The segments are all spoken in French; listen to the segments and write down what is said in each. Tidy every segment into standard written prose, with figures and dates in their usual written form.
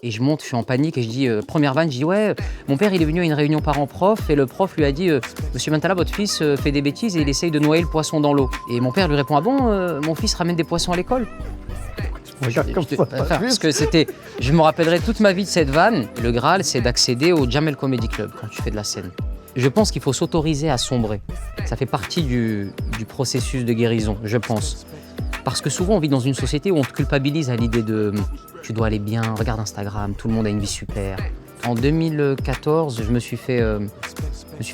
Et je monte, je suis en panique et je dis, première vanne, je dis ouais, mon père il est venu à une réunion parents-prof et le prof lui a dit Monsieur Mantala, votre fils fait des bêtises et il essaye de noyer le poisson dans l'eau. Et mon père lui répond ah bon, mon fils ramène des poissons à l'école. Parce que c'était, je me rappellerai toute ma vie de cette vanne. Le Graal, c'est d'accéder au Jamel Comedy Club quand tu fais de la scène. Je pense qu'il faut s'autoriser à sombrer. Ça fait partie du processus de guérison, je pense. Parce que souvent, on vit dans une société où on te culpabilise à l'idée de tu dois aller bien, regarde Instagram, tout le monde a une vie super. En 2014, je me suis fait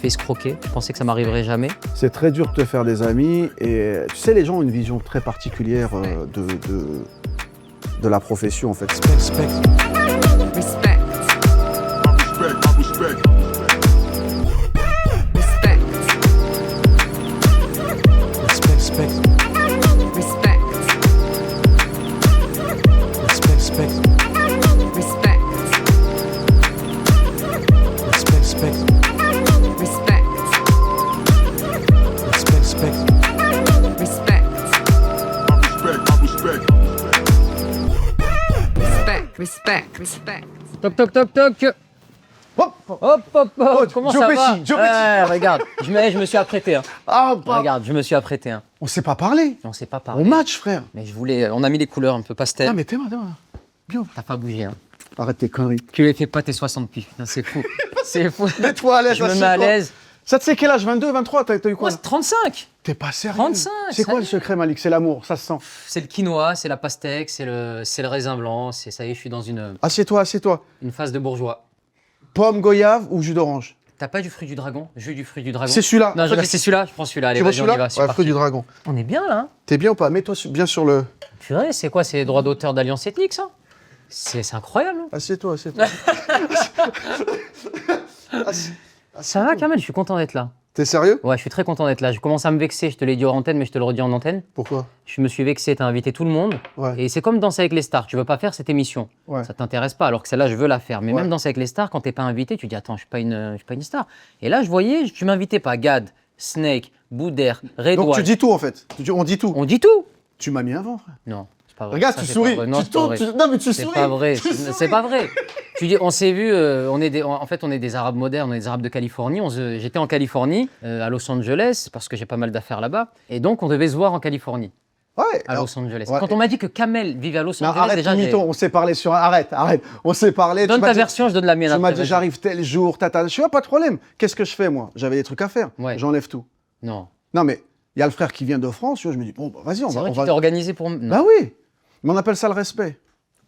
escroquer. Je pensais que ça m'arriverait jamais. C'est très dur de te faire des amis et tu sais, les gens ont une vision très particulière de la profession en fait. Respect. Respect. Toc toc toc toc. Hop, Hop. Comment ça va? Joe Pesci. Regarde, je me suis apprêté. Ah, Regarde, je me suis apprêté. on s'est pas parlé. On s'est pas parlé. On match, frère. Mais on a mis les couleurs un peu pastel. Ah, mais t'es moi. Bien. T'as pas bougé. Arrête tes conneries. Tu les fais pas tes 60 piges. Putain, c'est fou. C'est fou. Mets-toi à l'aise. Je me mets à l'aise. Ça te sait quel âge? 22, 23? T'as eu quoi Moi, là? c'est 35. T'es pas sérieux? 35, C'est quoi ça le secret, Malik? C'est l'amour, ça se sent. C'est le quinoa, c'est la pastèque, c'est le raisin blanc. Ça y est, je suis dans une Assieds-toi. phase de bourgeois. Pomme, goyave ou jus d'orange? T'as pas du fruit du dragon? Jus du fruit du dragon? C'est celui-là. Non, c'est celui-là. Je prends celui-là. Allez, Tu vois vas-y, on y va. celui-là? c'est Ouais, parti. fruit du dragon. On est bien là. Hein. T'es bien ou pas? Mets-toi bien sur le... Purée, c'est quoi? C'est les droits d'auteur d'Alliance Ethnique, ça? C'est incroyable. Hein. Assieds-toi. Ça va, Kamel? Je suis content d'être là. T'es sérieux? Ouais, je suis très content d'être là. Je commence à me vexer. Je te l'ai dit hors antenne, mais je te le redis en antenne. Pourquoi? Je me suis vexé. T'as invité tout le monde. Ouais. Et c'est comme Danser avec les stars. Tu veux pas faire cette émission. Ouais. Ça t'intéresse pas. Alors que celle-là, je veux la faire. Mais Ouais. même Danser avec les stars, quand t'es pas invité, tu dis attends, je suis pas une star. Et là, je voyais, tu m'invitais pas. Gad, Snake, Boudère, Redouane. Donc tu dis tout en fait. On dit tout. On dit tout. Tu m'as mis un vent, frère. Non, c'est pas vrai. Regarde, Ça, tu c'est souris. pas vrai. Non, Tu c'est pas tournes. vrai. Non, mais tu C'est souris. pas vrai. Tu souris. C'est pas vrai. Tu dis, on s'est vu, on est des Arabes modernes, on est des Arabes de Californie. J'étais en Californie, à Los Angeles, parce que j'ai pas mal d'affaires là-bas. Et donc, on devait se voir en Californie, Ouais. à alors- Los Angeles. ouais. Quand on m'a dit que Kamel vivait à Los Non, Angeles, arrête, déjà, mytho, on s'est parlé sur un... Arrête. On s'est parlé. donne tu m'as ta dit- version, je donne la mienne. Tu m'as après, dit vas-y. j'arrive tel jour, tata. Je suis pas de problème. Qu'est-ce que je fais moi? J'avais des trucs à faire. Ouais. J'enlève tout. Non, Non mais il y a le frère qui vient de France. Tu vois, je me dis bon bah, vas-y on c'est va. vrai on que tu va... t'es organisé pour... Non. Bah oui. Mais on appelle ça le respect.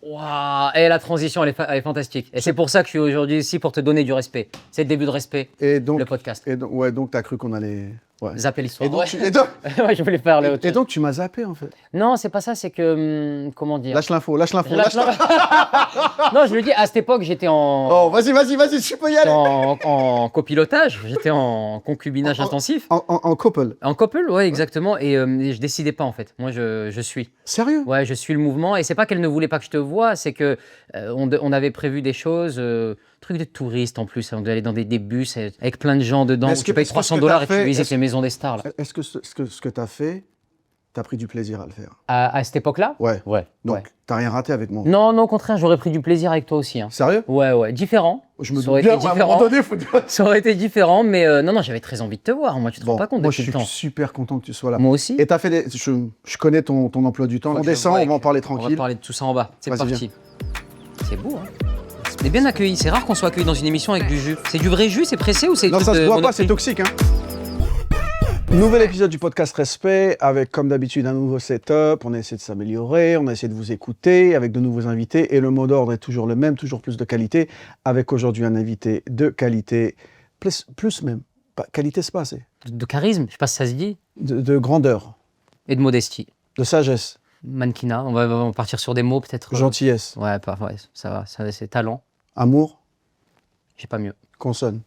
Waouh, et la transition, elle est fantastique. Et c'est pour ça que je suis aujourd'hui ici, pour te donner du respect. C'est le début de respect, Et donc. le podcast. Ouais donc t'as cru qu'on allait. Ouais. Zapper l'histoire. Et donc, Ouais. tu... et donc... Ouais, je voulais faire le autre et chose. donc tu m'as zappé en fait. Non, c'est pas ça, c'est que... comment dire? Lâche l'info. Je lâche Non, je le dis, à cette époque, j'étais Oh vas-y tu peux y aller. en copilotage, j'étais en concubinage intensif. En couple. En couple, ouais, exactement. Et je décidais pas, en fait. Moi, je suis. Sérieux? Ouais, je suis le mouvement. Et c'est pas qu'elle ne voulait pas que je te voie, c'est que on avait prévu des choses, trucs de touristes en plus. On devait aller dans des bus avec plein de gens dedans. Est-ce Où tu que- payes est-ce que $300 ce que t'as et tu fait- visites est-ce- les maisons des stars. Là. Est-ce que ce que t'as fait, t'as pris du plaisir à le faire? À cette époque-là? Ouais. Ouais. Donc ouais. t'as rien raté avec moi. Non, non, au contraire, j'aurais pris du plaisir avec toi aussi. Hein. Sérieux? Ouais. Différent. Je me Ça doute aurait bien. été À un moment différent. donné, faut dire. Ça aurait été différent, mais non, j'avais très envie de te voir. Moi, tu te rends pas compte moi depuis je le suis temps. super content que tu sois là. Moi aussi. Et t'as fait des... je connais ton emploi du temps. Faut On que je descend, vois on va en avec- parler On va tranquille. parler de tout ça en bas. C'est Vas-y, parti. C'est beau, hein. On est bien accueillis. C'est rare qu'on soit accueilli dans une émission avec du jus. C'est du vrai jus, c'est pressé ou c'est Non, tout ça se de voit pas, Monoprix? c'est toxique. Hein. Nouvel épisode du podcast Respect, avec comme d'habitude un nouveau setup. On a essayé de s'améliorer, on a essayé de vous écouter avec de nouveaux invités. Et le mot d'ordre est toujours le même, toujours plus de qualité. Avec aujourd'hui un invité de qualité, plus même. Qualité, c'est pas assez. De charisme, je sais pas si ça se dit. De grandeur, Et de modestie. de sagesse, Mannequinat, on va partir sur des mots peut-être. gentillesse, Ouais, ça va, c'est talent. amour, J'ai pas mieux. consonne.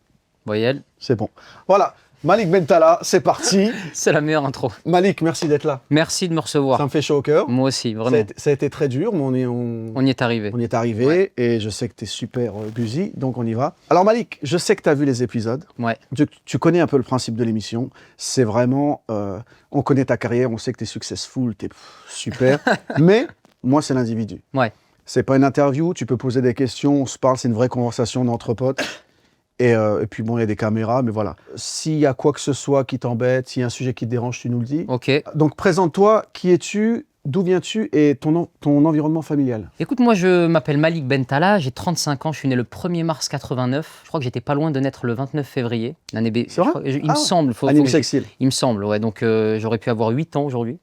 Voyelle, C'est bon. Voilà, Malik Bentala, c'est parti. c'est la meilleure intro. Malik, merci d'être là. Merci de me recevoir. Ça me fait chaud au cœur. Moi aussi, Ça a, vraiment. ça a été très dur, mais On y est arrivé. on y est arrivé Ouais. et je sais que tu es super busy, donc on y va. Alors Malik, je sais que tu as vu les épisodes. Ouais. Tu connais un peu le principe de l'émission. C'est vraiment, on connaît ta carrière, on sait que tu es successful, tu es super. Mais moi, c'est l'individu. Ouais. C'est pas une interview, tu peux poser des questions, on se parle, c'est une vraie conversation d'entre potes. Et puis bon, il y a des caméras, mais voilà. S'il y a quoi que ce soit qui t'embête, s'il y a un sujet qui te dérange, tu nous le dis. Ok. Donc présente-toi, qui es-tu, d'où viens-tu et ton environnement familial. Écoute, moi, je m'appelle Malik Bentala, j'ai 35 ans, je suis né le 1er mars 89. Je crois que j'étais pas loin de naître le 29 février. L'année B. C'est vrai? Il me semble. Année bissextile. Il me semble, ouais. Donc, j'aurais pu avoir 8 ans aujourd'hui,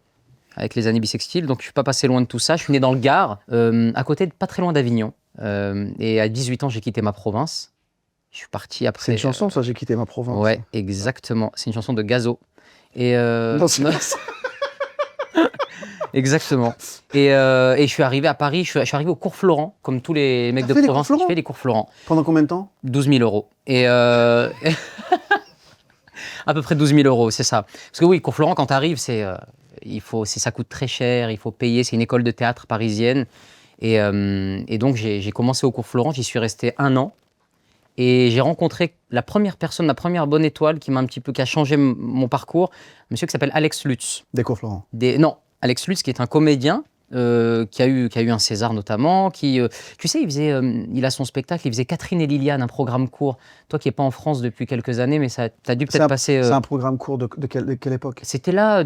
avec les années bissextiles. Donc, je suis pas passé loin de tout ça. Je suis né dans le Gard, à côté, pas très loin d'Avignon. Et à 18 ans, j'ai quitté ma province. Je suis parti après. C'est une chanson, ça, j'ai quitté ma province. Ouais, exactement. C'est une chanson de Gazo. Et Non, c'est pas ça. Exactement. Et je suis arrivé à Paris, je suis arrivé au cours Florent, comme tous les mecs de fait les province. cours Je fais les cours Florent. Pendant combien de temps? 12 000 euros. Et à peu près 12 000 euros, c'est ça. Parce que oui, cours Florent, quand tu arrives, ça coûte très cher, il faut payer. C'est une école de théâtre parisienne. Et donc, j'ai commencé au cours Florent, j'y suis resté 1 an. Et j'ai rencontré la première personne, la première bonne étoile qui a changé mon parcours, un monsieur qui s'appelle Alex Lutz. Des cours Florent. Non, Alex Lutz qui est un comédien qui a eu un César notamment, tu sais, il a son spectacle, il faisait Catherine et Liliane, un programme court. Toi qui n'es pas en France depuis quelques années, mais tu as dû peut-être passer... C'est un programme court de quelle époque? C'était là,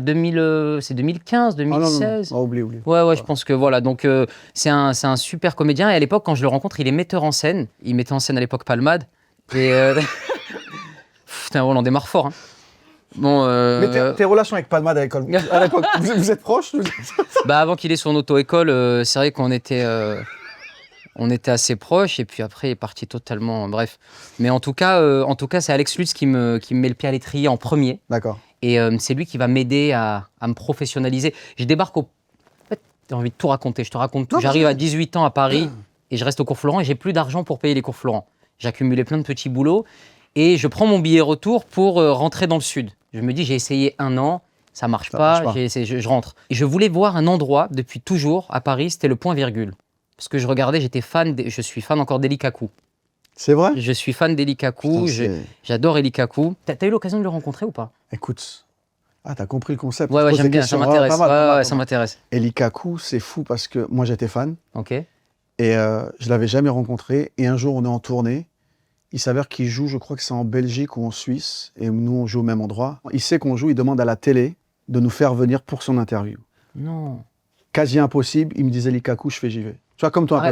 c'est 2015, 2016. Oh, oublie. Ouais, je pense que voilà. Donc, c'est un super comédien. Et à l'époque, quand je le rencontre, il est metteur en scène. Il mettait en scène à l'époque Palmade. Et. Putain, on en démarre fort. Hein. Bon, Mais tes relations avec Palmade à l'école, à l'époque, vous êtes proches? Bah, avant qu'il ait son auto-école, c'est vrai qu'on était. On était assez proches et puis après il est parti totalement, bref. Mais en tout cas c'est Alex Lutz qui me met le pied à l'étrier en premier. D'accord. Et c'est lui qui va m'aider à me professionnaliser. Je débarque En fait, j'ai envie de tout raconter, je te raconte tout. Non, J'arrive à 18 ans à Paris et je reste au cours Florent et j'ai plus d'argent pour payer les cours Florent. J'accumulais plein de petits boulots et je prends mon billet retour pour rentrer dans le sud. Je me dis, j'ai essayé 1 an, ça marche pas. Je rentre. Et je voulais voir un endroit depuis toujours à Paris, c'était le Point Virgule. Parce que je regardais, je suis fan encore d'Eli Kaku. C'est vrai? Je suis fan d'Eli Kaku, j'adore Eli Kaku. T'as eu l'occasion de le rencontrer ou pas? Écoute, t'as compris le concept. Ouais, j'aime bien, ça m'intéresse. Ça m'intéresse. Eli Kaku, c'est fou parce que moi j'étais fan. Ok. Et je l'avais jamais rencontré. Et un jour, on est en tournée. Il s'avère qu'il joue, je crois que c'est en Belgique ou en Suisse. Et nous, on joue au même endroit. Il sait qu'on joue, il demande à la télé de nous faire venir pour son interview. Non. Quasi impossible. Il me disait Eli Kaku, j'y vais. Tu vois, comme toi.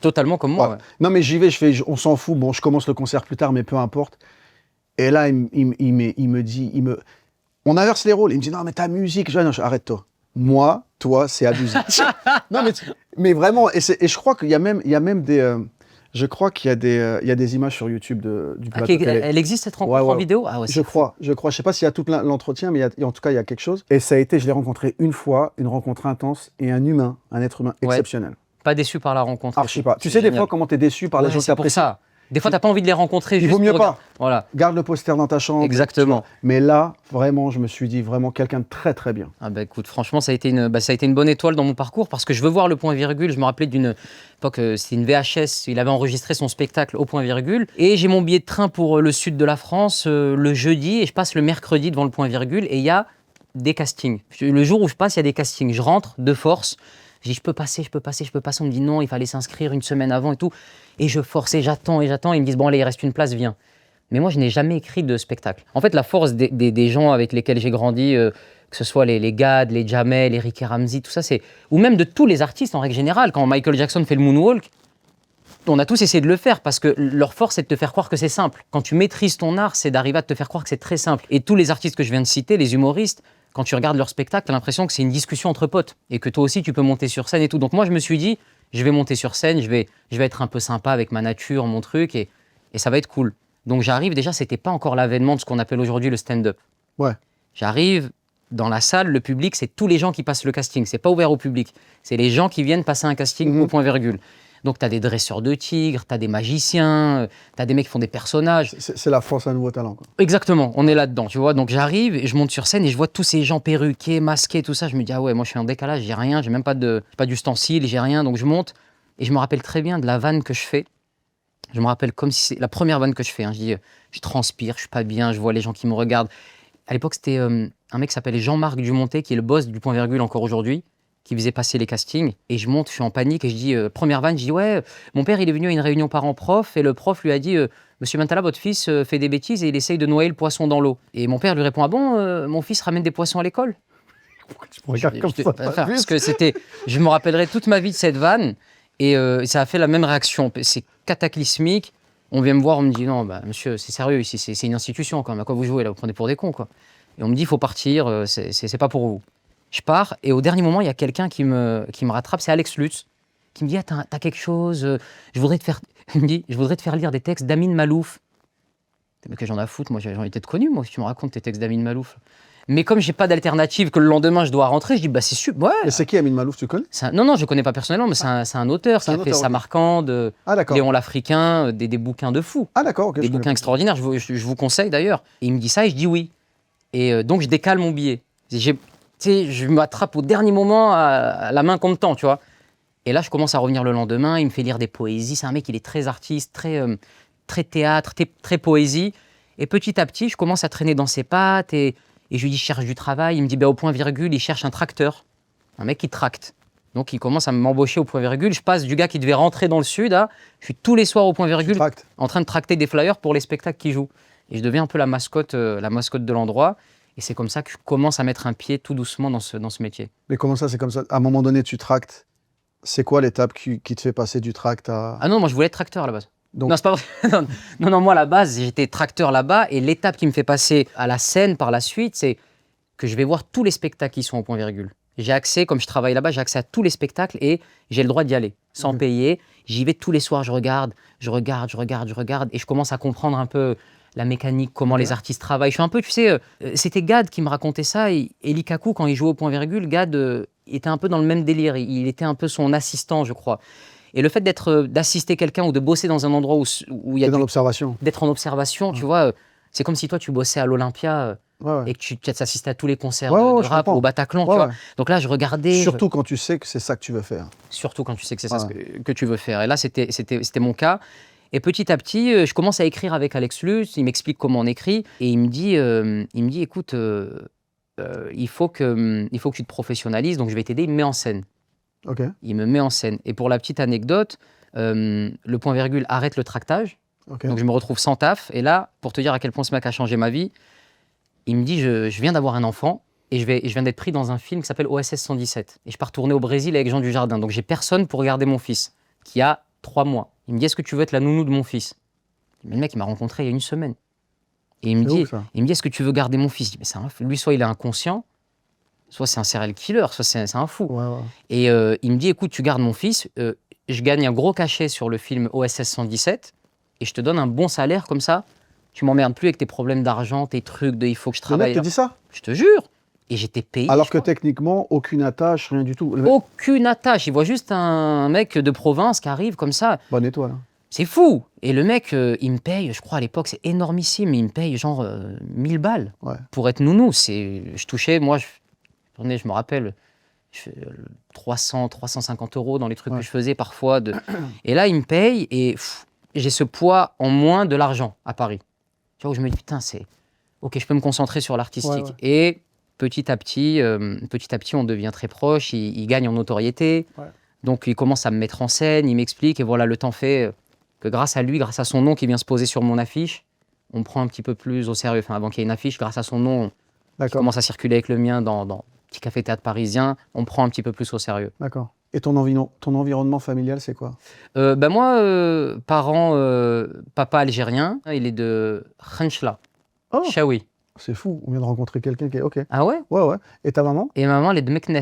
Totalement comme moi. Ouais. Non, mais j'y vais, on s'en fout. Bon, je commence le concert plus tard, mais peu importe. Et là, il me dit, on inverse les rôles. Il me dit, non, mais ta musique, arrête-toi. Moi, toi, c'est abusé. Non, mais vraiment, et je crois qu'il y a même des... je crois qu'il y a des images sur YouTube du plateau télé. Elle existe cette rencontre en vidéo? Ah ouais, je crois. Je sais pas s'il y a tout l'entretien, mais en tout cas, il y a quelque chose. Et ça a été, je l'ai rencontré une fois, une rencontre intense et un être humain exceptionnel. Pas déçu par la rencontre. Je sais pas. Tu sais des fois comment tu es déçu par les gens qui apprécient. Ça. Des fois, t'as pas envie de les rencontrer. Il vaut mieux pas. Voilà. Garde le poster dans ta chambre. Exactement. Mais là, vraiment, je me suis dit vraiment quelqu'un de très très bien. Ah bah écoute, franchement, ça a été une bonne étoile dans mon parcours parce que je veux voir le Point Virgule. Je me rappelais d'une époque, c'était une VHS. Il avait enregistré son spectacle au Point Virgule et j'ai mon billet de train pour le sud de la France le jeudi et je passe le mercredi devant le Point Virgule et il y a des castings. Le jour où je passe, il y a des castings. Je rentre de force. Je dis, je peux passer. On me dit non, il fallait s'inscrire une semaine avant et tout. Et je force et j'attends. Ils me disent, bon allez, il reste une place, viens. Mais moi, je n'ai jamais écrit de spectacle. En fait, la force des gens avec lesquels j'ai grandi, que ce soit les Gad, les Jamel, les Ricky Ramsey, tout ça, ou même de tous les artistes en règle générale, quand Michael Jackson fait le moonwalk, on a tous essayé de le faire parce que leur force, c'est de te faire croire que c'est simple. Quand tu maîtrises ton art, c'est d'arriver à te faire croire que c'est très simple. Et tous les artistes que je viens de citer, les humoristes, quand tu regardes leur spectacle, tu as l'impression que c'est une discussion entre potes et que toi aussi, tu peux monter sur scène et tout. Donc moi, je me suis dit, je vais monter sur scène, je vais être un peu sympa avec ma nature, mon truc, et ça va être cool. Donc j'arrive, déjà, c'était pas encore l'avènement de ce qu'on appelle aujourd'hui le stand-up. Ouais. J'arrive dans la salle, le public, c'est tous les gens qui passent le casting. C'est pas ouvert au public. C'est les gens qui viennent passer un casting au Point Virgule. Donc, tu as des dresseurs de tigres, tu as des magiciens, tu as des mecs qui font des personnages. C'est la force à nouveau talent. Quoi. Exactement, on est là-dedans, tu vois. Donc, j'arrive et je monte sur scène et je vois tous ces gens perruqués, masqués, tout ça. Je me dis, ah ouais, moi, je suis en décalage, j'ai rien, j'ai même pas d'ustensile, j'ai rien. Donc, je monte et je me rappelle très bien de la vanne que je fais. Je me rappelle comme si c'est la première vanne que je fais. Hein. Je dis, je transpire, je suis pas bien, je vois les gens qui me regardent. À l'époque, c'était un mec qui s'appelait Jean-Marc Dumontet, qui est le boss du Point Virgule encore aujourd'hui. qui faisait passer les castings. Et je monte, je suis en panique et je dis, première vanne, je dis ouais, mon père il est venu à une réunion parents-prof et le prof lui a dit Monsieur Mantala, votre fils fait des bêtises et il essaye de noyer le poisson dans l'eau. Et mon père lui répond ah bon, mon fils ramène des poissons à l'école. Pourquoi tu me regardes comme ça Parce que je me rappellerai toute ma vie de cette vanne et ça a fait la même réaction. C'est cataclysmique. On vient me voir, on me dit non, bah, monsieur, c'est sérieux ici, c'est une institution quand même. À quoi vous jouez là? Vous prenez pour des cons quoi. Et on me dit il faut partir, c'est pas pour vous. Je pars et au dernier moment, il y a quelqu'un qui me rattrape, c'est Alex Lutz, qui me dit ah, t'as quelque chose, je voudrais te faire lire des textes d'Amin Malouf. Mais que j'en ai à foutre, moi j'ai envie d'être connu, moi, si tu me racontes tes textes d'Amin Malouf. Mais comme j'ai pas d'alternative, que le lendemain je dois rentrer, je dis bah c'est super. Ouais. Et c'est qui Amin Malouf, tu connais? Non, je connais pas personnellement, mais c'est un auteur qui a fait Samarcande, Léon l'Africain, des bouquins de fou. Ah d'accord, ok. Des bouquins extraordinaires, je vous conseille d'ailleurs. Et il me dit ça et je dis oui. Et donc je décale mon billet. Je m'attrape au dernier moment à la main contre temps, tu vois. Et là, je commence à revenir le lendemain, il me fait lire des poésies. C'est un mec, il est très artiste, très théâtre, très poésie. Et petit à petit, je commence à traîner dans ses pattes et je lui dis, je cherche du travail. Il me dit, au point virgule, il cherche un tracteur. Un mec qui tracte. Donc, il commence à m'embaucher au point virgule. Je passe du gars qui devait rentrer dans le sud à... Je suis tous les soirs au point virgule en train de tracter des flyers pour les spectacles qu'il joue. Et je deviens un peu la mascotte de l'endroit. Et c'est comme ça que je commence à mettre un pied tout doucement dans ce métier. Mais comment ça, c'est comme ça? À un moment donné, tu tractes. C'est quoi l'étape qui te fait passer du tract à... Ah non, moi, je voulais être tracteur à la base. Donc... Non, c'est pas vrai. non, moi, à la base, j'étais tracteur là-bas. Et l'étape qui me fait passer à la scène par la suite, c'est que je vais voir tous les spectacles qui sont au point virgule. J'ai accès, comme je travaille là-bas, j'ai accès à tous les spectacles et j'ai le droit d'y aller sans payer. J'y vais tous les soirs, je regarde. Et je commence à comprendre un peu la mécanique, comment les artistes travaillent. Je suis un peu, tu sais, c'était Gad qui me racontait ça. Et Likaku, quand il jouait au point virgule, Gad était un peu dans le même délire. Il était un peu son assistant, je crois. Et le fait d'assister quelqu'un ou de bosser dans un endroit où il y a... D'être en observation, tu vois. C'est comme si toi, tu bossais à l'Olympia et que tu assistais à tous les concerts de rap au Bataclan. Tu vois. Donc là, je regardais... Surtout quand tu sais que c'est ça que tu veux faire. Surtout quand tu sais que c'est ça que tu veux faire. Et là, c'était mon cas. Et petit à petit, je commence à écrire avec Alex Lutz. Il m'explique comment on écrit. Et il me dit écoute, il faut que tu te professionnalises. Donc, je vais t'aider. Il me met en scène. Okay. Il me met en scène. Et pour la petite anecdote, le point virgule arrête le tractage. Okay. Donc je me retrouve sans taf. Et là, pour te dire à quel point ce mec a changé ma vie, il me dit je viens d'avoir un enfant et je viens d'être pris dans un film qui s'appelle OSS 117. Et je pars tourner au Brésil avec Jean Dujardin. Donc j'ai personne pour garder mon fils, qui a 3 mois. Il me dit est-ce que tu veux être la nounou de mon fils? Mais le mec, il m'a rencontré il y a 1 semaine. Et il me dit est-ce que tu veux garder mon fils? Je dis, mais lui, soit il est inconscient, soit c'est un serial killer, soit c'est un fou. Et il me dit écoute, tu gardes mon fils, je gagne un gros cachet sur le film OSS 117 et je te donne un bon salaire comme ça. Tu m'emmerdes plus avec tes problèmes d'argent, tes trucs il faut que je travaille. Le mec te dit ça? Je te jure. Et j'étais payé. Alors que techniquement, aucune attache, rien du tout. Aucune attache. Il voit juste un mec de province qui arrive comme ça. Bonne étoile. Hein. C'est fou. Et le mec, il me paye, je crois à l'époque, c'est énormissime, il me paye genre 1000 balles pour être nounou. Je touchais, moi, je me rappelle, 300, 350 € dans les trucs que je faisais parfois. Et là, il me paye et j'ai ce poids en moins de l'argent à Paris. Tu vois, où je me dis, putain, ok, je peux me concentrer sur l'artistique. Et petit à petit, on devient très proche, il gagne en notoriété. Donc, il commence à me mettre en scène, il m'explique. Et voilà, le temps fait que grâce à lui, grâce à son nom qui vient se poser sur mon affiche, on me prend un petit peu plus au sérieux. Enfin, avant qu'il y ait une affiche, grâce à son nom, qui commence à circuler avec le mien dans petit café-théâtre parisien, on me prend un petit peu plus au sérieux. D'accord. Et ton environnement familial, c'est quoi? Moi, papa algérien, il est de Khenchla, Chaoui. C'est fou, on vient de rencontrer quelqu'un qui est... OK. Ah ouais? Ouais. Et ta maman? Et ma maman, elle est de Meknes,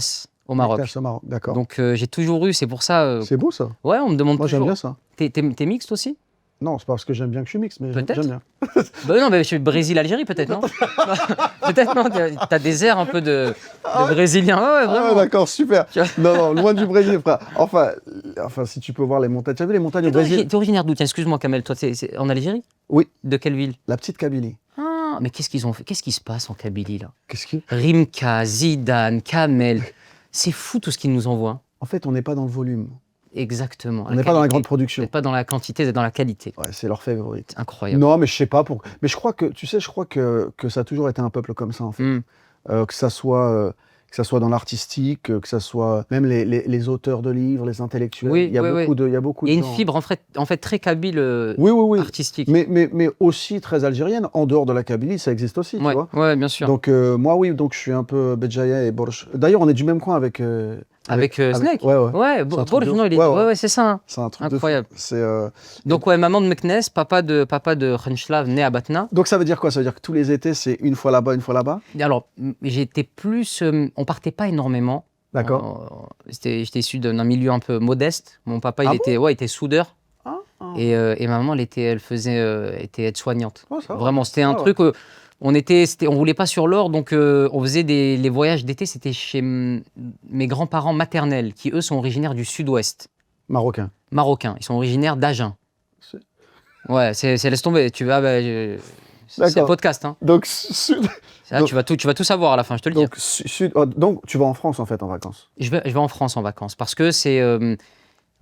au Maroc. Meknes, au Maroc, d'accord. Donc j'ai toujours eu, c'est pour ça... C'est beau ça. Ouais, on me demande Moi, toujours... Moi j'aime bien ça. T'es mixte aussi? Non, c'est pas parce que j'aime bien que je suis mixte, mais j'aime bien. Non, mais je suis Brésil-Algérie peut-être, non? Peut-être, non? T'as des airs un peu de Brésilien. Ouais, vraiment. Ah, d'accord, super. Non, loin du Brésil, frère. Enfin, si tu peux voir les montagnes. Tu as vu les montagnes au Brésil? T'es originaire d'où? Tiens, excuse-moi, Kamel, toi, c'est en Algérie? Oui. De quelle ville? La petite Kabylie. Ah, mais qu'est-ce qu'ils ont fait? Qu'est-ce qui se passe en Kabylie, là? Rimka, Zidane, Kamel. C'est fou tout ce qu'ils nous envoient. En fait, on n'est pas dans le volume. Exactement. On n'est pas dans la grande production. On n'est pas dans la quantité, c'est dans la qualité. Ouais, c'est leur favorite. Incroyable. Non, mais je sais pas Mais je crois que, tu sais, que ça a toujours été un peuple comme ça, en fait. Que ça soit que ce soit dans l'artistique, que ce soit même les auteurs de livres, les intellectuels. Oui, il y a oui, beaucoup de, il y a beaucoup Il y a de une gens. fibre en fait très kabyle Oui. artistique. Mais aussi très algérienne. En dehors de la Kabylie, ça existe aussi, tu Ouais, vois. ouais, bien sûr. Donc moi, oui, donc je suis un peu Béjaïa et Borj. D'ailleurs, on est du même coin avec Snake. Ouais. Ouais, C'est un truc Borj, de non, ouf. Ouais. c'est ça. Hein. C'est un truc Incroyable. de fou. C'est Donc ouais, maman de Meknes, papa de Khenchlav, né à Batna. donc ça veut dire quoi? Ça veut dire que tous les étés, c'est une fois là-bas, une fois là-bas? Alors, j'étais plus... on partait pas énormément. D'accord. J'étais issu d'un milieu un peu modeste. Mon papa, il était soudeur. Ah. Et maman, elle était aide-soignante. Oh, ça va. Vraiment, c'était un Ah ouais. truc... on roulait pas sur l'or, donc on faisait les voyages d'été, c'était chez mes grands-parents maternels, qui eux sont originaires du sud-ouest, Marocain. marocains. Ils sont originaires d'Agen. Ouais, c'est laisse tomber. C'est le D'accord. podcast, hein. Donc, sud... Là, Donc- tu vas tout savoir à la fin, je te le dis. donc tu vas en France en fait en vacances. Je vais en France en vacances parce que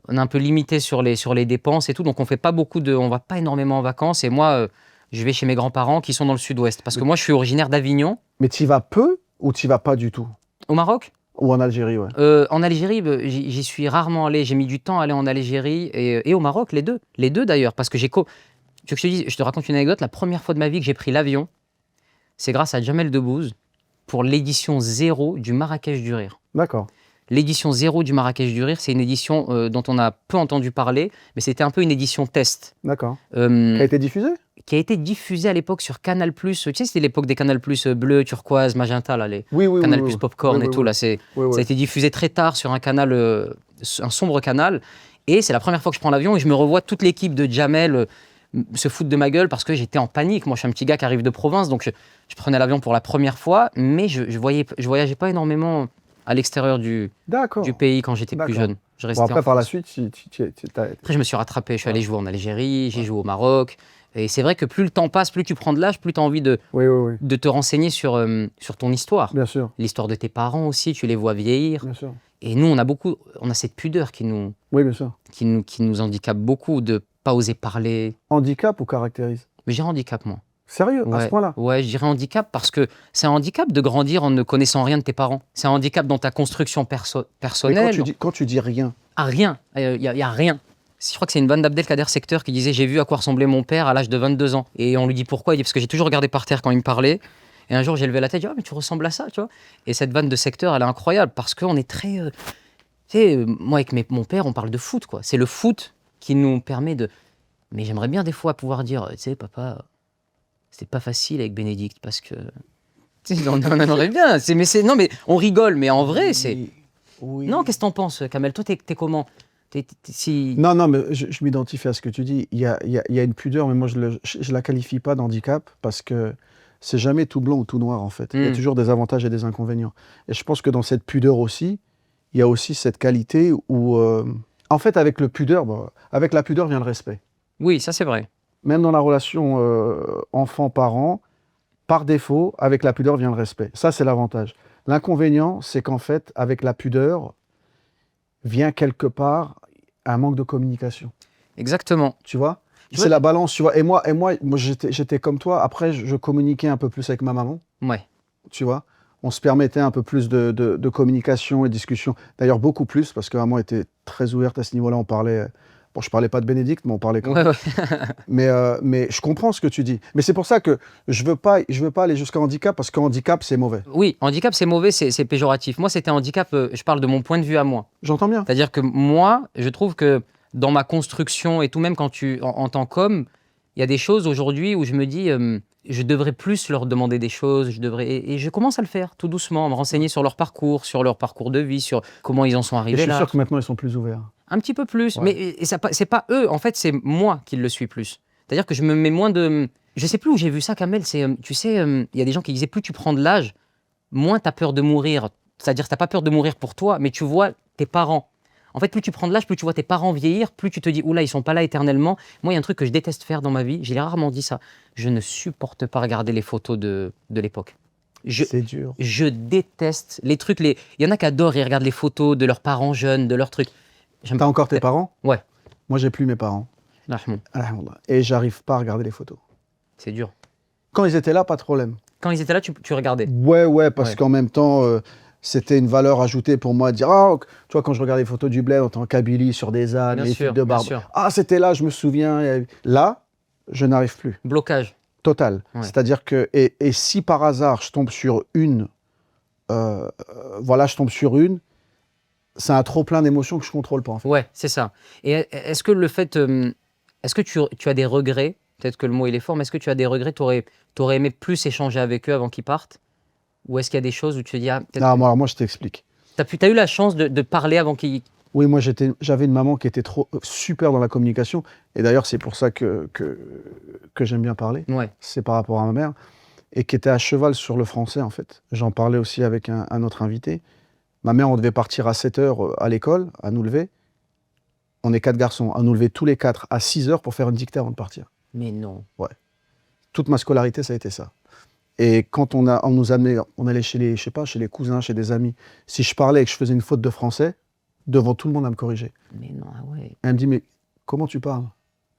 on est un peu limité sur les dépenses et tout, donc on va pas énormément en vacances. Et moi, je vais chez mes grands-parents qui sont dans le sud-ouest parce que moi, je suis originaire d'Avignon, Mais tu y vas peu ou tu y vas pas du tout? au Maroc. Ou en Algérie, ouais. En Algérie, j'y suis rarement allé. J'ai mis du temps à aller en Algérie et au Maroc, les deux. Les deux d'ailleurs, parce que tu veux que je te raconte une anecdote. La première fois de ma vie que j'ai pris l'avion, c'est grâce à Jamel Debbouze pour l'édition 0 du Marrakech du Rire. D'accord. L'édition 0 du Marrakech du Rire, c'est une édition dont on a peu entendu parler, mais c'était un peu une édition test. D'accord. Euh, Qui a été diffusé? qui a été diffusée à l'époque sur Canal+. Tu sais, c'était l'époque des Canal+, bleu, turquoise, magenta, là, les Oui. Canal+, oui. popcorn Oui, et tout. Là, Oui, ça a été diffusé très tard sur un canal, un sombre canal. Et c'est la première fois que je prends l'avion et je me revois toute l'équipe de Jamel se foutre de ma gueule parce que j'étais en panique. Moi, je suis un petit gars qui arrive de province, donc je prenais l'avion pour la première fois, mais je voyageais pas énormément à l'extérieur du D'accord. pays quand j'étais plus D'accord. jeune. Je Bon, restais après, en par la France. suite, Après, je me suis rattrapé. Je suis allé jouer en Algérie, j'ai joué au Maroc. Et c'est vrai que plus le temps passe, plus tu prends de l'âge, plus tu as envie de Oui. te renseigner sur ton histoire. Bien sûr. L'histoire de tes parents aussi, tu les vois vieillir. Bien sûr. Et nous, on a cette pudeur qui nous handicape beaucoup de pas oser parler. Handicap ou caractérise? Mais j'ai handicap, moi. Sérieux, à Ouais. ce point-là? Ouais, je dirais handicap parce que c'est un handicap de grandir en ne connaissant rien de tes parents. C'est un handicap dans ta construction Mais personnelle. quand tu dis rien, À rien. Il y a rien. Je crois que c'est une vanne d'Abdelkader Secteur qui disait « J'ai vu à quoi ressemblait mon père à l'âge de 22 ans ». Et on lui dit pourquoi. Il dit « Parce que j'ai toujours regardé par terre quand il me parlait ». Et un jour, j'ai levé la tête, j'ai dit « Ah, mais tu ressembles à ça, tu vois ». Et cette vanne de Secteur, elle est incroyable parce qu'on est très... tu sais, moi, avec mon père, on parle de foot, quoi. C'est le foot qui nous permet de... Mais j'aimerais bien des fois pouvoir dire « Tu sais, papa, c'était pas facile avec Bénédicte parce que... » Tu sais, on aimerait bien. Non, mais on rigole, mais en vrai, c'est... Oui. Non, qu'est-ce que t'en penses, Kamel? Toi, t'es comment? Si... Non, mais je m'identifie à ce que tu dis. Il y a une pudeur, mais moi, je la qualifie pas d'handicap parce que c'est jamais tout blanc ou tout noir, en fait. Il y a toujours des avantages et des inconvénients. Et je pense que dans cette pudeur aussi, il y a aussi cette qualité où... en fait, avec la pudeur vient le respect. Oui, ça c'est vrai. Même dans la relation enfant-parent, par défaut, avec la pudeur vient le respect. Ça, c'est l'avantage. L'inconvénient, c'est qu'en fait, avec la pudeur, vient quelque part un manque de communication. Exactement. Tu vois? C'est la balance, tu vois. Et moi j'étais comme toi. Après, je communiquais un peu plus avec ma maman. Ouais. Tu vois? On se permettait un peu plus de communication et de discussion. D'ailleurs, beaucoup plus, parce que maman était très ouverte à ce niveau-là. On parlait... Bon, je parlais pas de Bénédicte, mais on parlait quand même. Ouais. Mais je comprends ce que tu dis. Mais c'est pour ça que je veux pas aller jusqu'à handicap, parce que handicap, c'est mauvais. Oui, handicap c'est mauvais, c'est péjoratif. Moi, c'était handicap, je parle de mon point de vue à moi. J'entends bien. C'est-à-dire que moi, je trouve que dans ma construction et tout, même quand en tant qu'homme, il y a des choses aujourd'hui où je me dis, je devrais plus leur demander des choses, et je commence à le faire tout doucement, à me renseigner sur leur parcours de vie, sur comment ils en sont Et arrivés je suis là. sûr que maintenant, ils sont plus ouverts. Un petit peu plus, Ouais. mais c'est pas eux, en fait, c'est moi qui le suis plus. C'est-à-dire que je me mets moins de... Je sais plus où j'ai vu ça, Kamel, tu sais, il y a des gens qui disaient plus tu prends de l'âge, moins tu as peur de mourir. C'est-à-dire que tu n'as pas peur de mourir pour toi, mais tu vois tes parents. En fait, plus tu prends de l'âge, plus tu vois tes parents vieillir, plus tu te dis, oula, ils sont pas là éternellement. Moi, il y a un truc que je déteste faire dans ma vie, j'ai rarement dit ça, je ne supporte pas regarder les photos de l'époque. C'est dur. Je déteste les trucs, il y en a qui adorent, ils regardent les photos de leurs parents jeunes, de leurs trucs. T'as encore tes parents? Ouais. Moi, j'ai plus mes parents. Rahmoun. Alhamdoulilah. Et j'arrive pas à regarder les photos. C'est dur. Quand ils étaient là, pas de problème. Quand ils étaient là, tu regardais. Ouais, parce Ouais. qu'en même temps, c'était une valeur ajoutée pour moi de dire, ah, tu vois, quand je regarde les photos du bled, on était en Kabylie, sur des ânes, Bien les sûr, filles de bien barbe. sûr. Ah, c'était là, je me souviens. Là, je n'arrive plus. Blocage. Total. Ouais. C'est-à-dire que, et si par hasard, je tombe sur une, voilà, je tombe sur une, c'est un trop plein d'émotions que je contrôle pas, en fait. Ouais, c'est ça. Et est-ce que le fait, est-ce que tu as des regrets? Peut-être que le mot il est fort, mais est-ce que tu as des regrets? T'aurais aimé plus échanger avec eux avant qu'ils partent? Ou est-ce qu'il y a des choses où tu te dis, ah, peut-être Non, que moi, alors, moi, je t'explique. t'as eu la chance de parler avant qu'ils. Oui, moi, j'avais une maman qui était super dans la communication. Et d'ailleurs, c'est pour ça que j'aime bien parler. Ouais, C'est par rapport à ma mère. Et qui était à cheval sur le français, en fait. J'en parlais aussi avec un autre invité. Ma mère, on devait partir à 7 heures à l'école, à nous lever. On est 4 garçons, à nous lever tous les 4 à 6 heures pour faire une dictée avant de partir. mais non. Toute ma scolarité, ça a été ça. Et quand on nous amenait, on allait chez les, je sais pas, chez les cousins, chez des amis. Si je parlais et que je faisais une faute de français, devant tout le monde à me corriger. Mais non, ah ouais. Elle me dit, mais comment tu parles?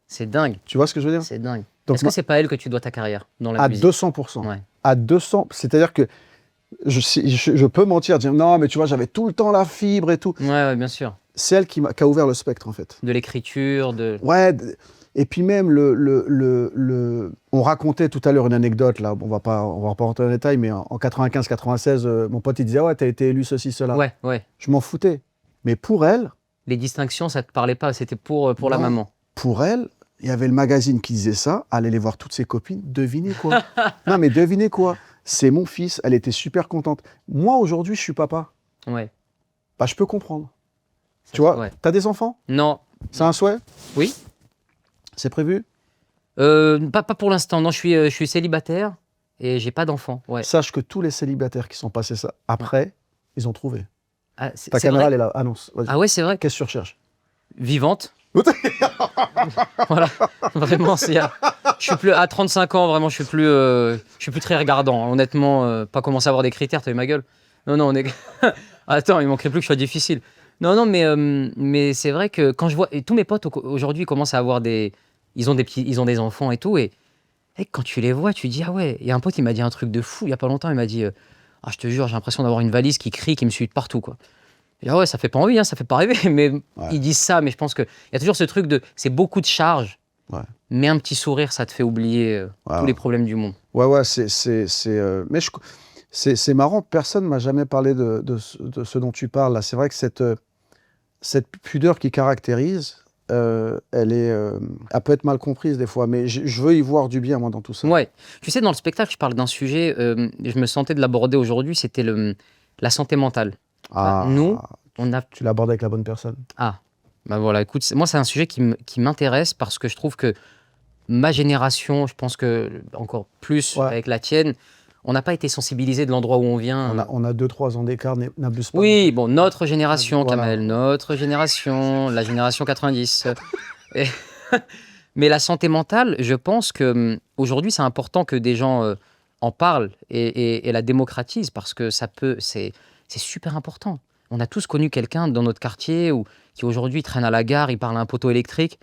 C'est dingue. Tu vois ce que je veux dire? C'est dingue. Donc, Est-ce que c'est pas elle que tu dois ta carrière dans la à musique? 200%. Ouais. À 200%. C'est-à-dire que je peux mentir, dire non, mais tu vois, j'avais tout le temps la fibre et tout. Ouais, bien sûr. C'est elle qui a ouvert le spectre, en fait. De l'écriture, de. Ouais, et puis même, on racontait tout à l'heure une anecdote, là, on va pas rentrer dans les détails, mais en 95-96, mon pote, il disait, ouais, t'as été élu ceci, cela. Ouais, ouais. Je m'en foutais. Mais pour elle, Les distinctions, ça te parlait pas, c'était pour la Non. maman. pour elle, il y avait le magazine qui disait ça, elle allait voir toutes ses copines, devinez quoi? Non, mais devinez quoi? C'est mon fils, elle était super contente. Moi, aujourd'hui, je suis papa. Ouais. Bah, je peux comprendre. Ça, Tu vois, ouais. t'as des enfants? Non. C'est un souhait? Oui. C'est prévu? Pas pour l'instant. Non, je suis célibataire et j'ai pas d'enfant. Ouais. Sache que tous les célibataires qui sont passés ça, après, ils ont trouvé. Ah, Ta c'est caméra, vrai. elle est là. Annonce. Vas-y. Ah ouais, c'est vrai. Qu'est-ce que tu recherches? Vivante. Voilà. Vraiment, je suis plus à 35 ans. Vraiment, je suis plus très regardant. Honnêtement, pas commencer à avoir des critères. T'as vu ma gueule? Non, non, on est. Attends, il manquerait plus que je sois difficile. Non, non, mais c'est vrai que quand je vois et tous mes potes aujourd'hui commencent à avoir ils ont des enfants et tout et quand tu les vois, tu dis ah ouais. Il y a un pote, il m'a dit un truc de fou il y a pas longtemps. Il m'a dit ah je te jure, j'ai l'impression d'avoir une valise qui crie, qui me suit de partout quoi. Et ah ouais, ça fait pas envie, hein, ça fait pas rêver, mais Ouais. ils disent ça. Mais je pense que il y a toujours ce truc de c'est beaucoup de charges, Ouais. mais un petit sourire, ça te fait oublier Ouais, tous ouais. les problèmes du monde. Ouais, mais c'est marrant, personne m'a jamais parlé de ce dont tu parles là. C'est vrai que cette pudeur qui caractérise, elle peut être mal comprise des fois, mais je veux y voir du bien, moi, dans tout ça. Ouais. Tu sais, dans le spectacle, je parle d'un sujet. Je me sentais de l'aborder aujourd'hui. C'était la santé mentale. Ah, Nous, on a. tu l'abordes avec la bonne personne. Ah, bah voilà, écoute, moi, c'est un sujet qui m'intéresse parce que je trouve que ma génération, je pense que encore plus Ouais. avec la tienne, on n'a pas été sensibilisé de l'endroit où on vient. On a 2-3 ans d'écart, n'abuse pas. Oui, bon, notre génération, Voilà. Kamel, notre génération, la génération 90. Et- Mais la santé mentale, je pense que aujourd'hui, c'est important que des gens en parlent et la démocratisent parce que c'est super important. On a tous connu quelqu'un dans notre quartier qui aujourd'hui traîne à la gare, il parle à un poteau électrique.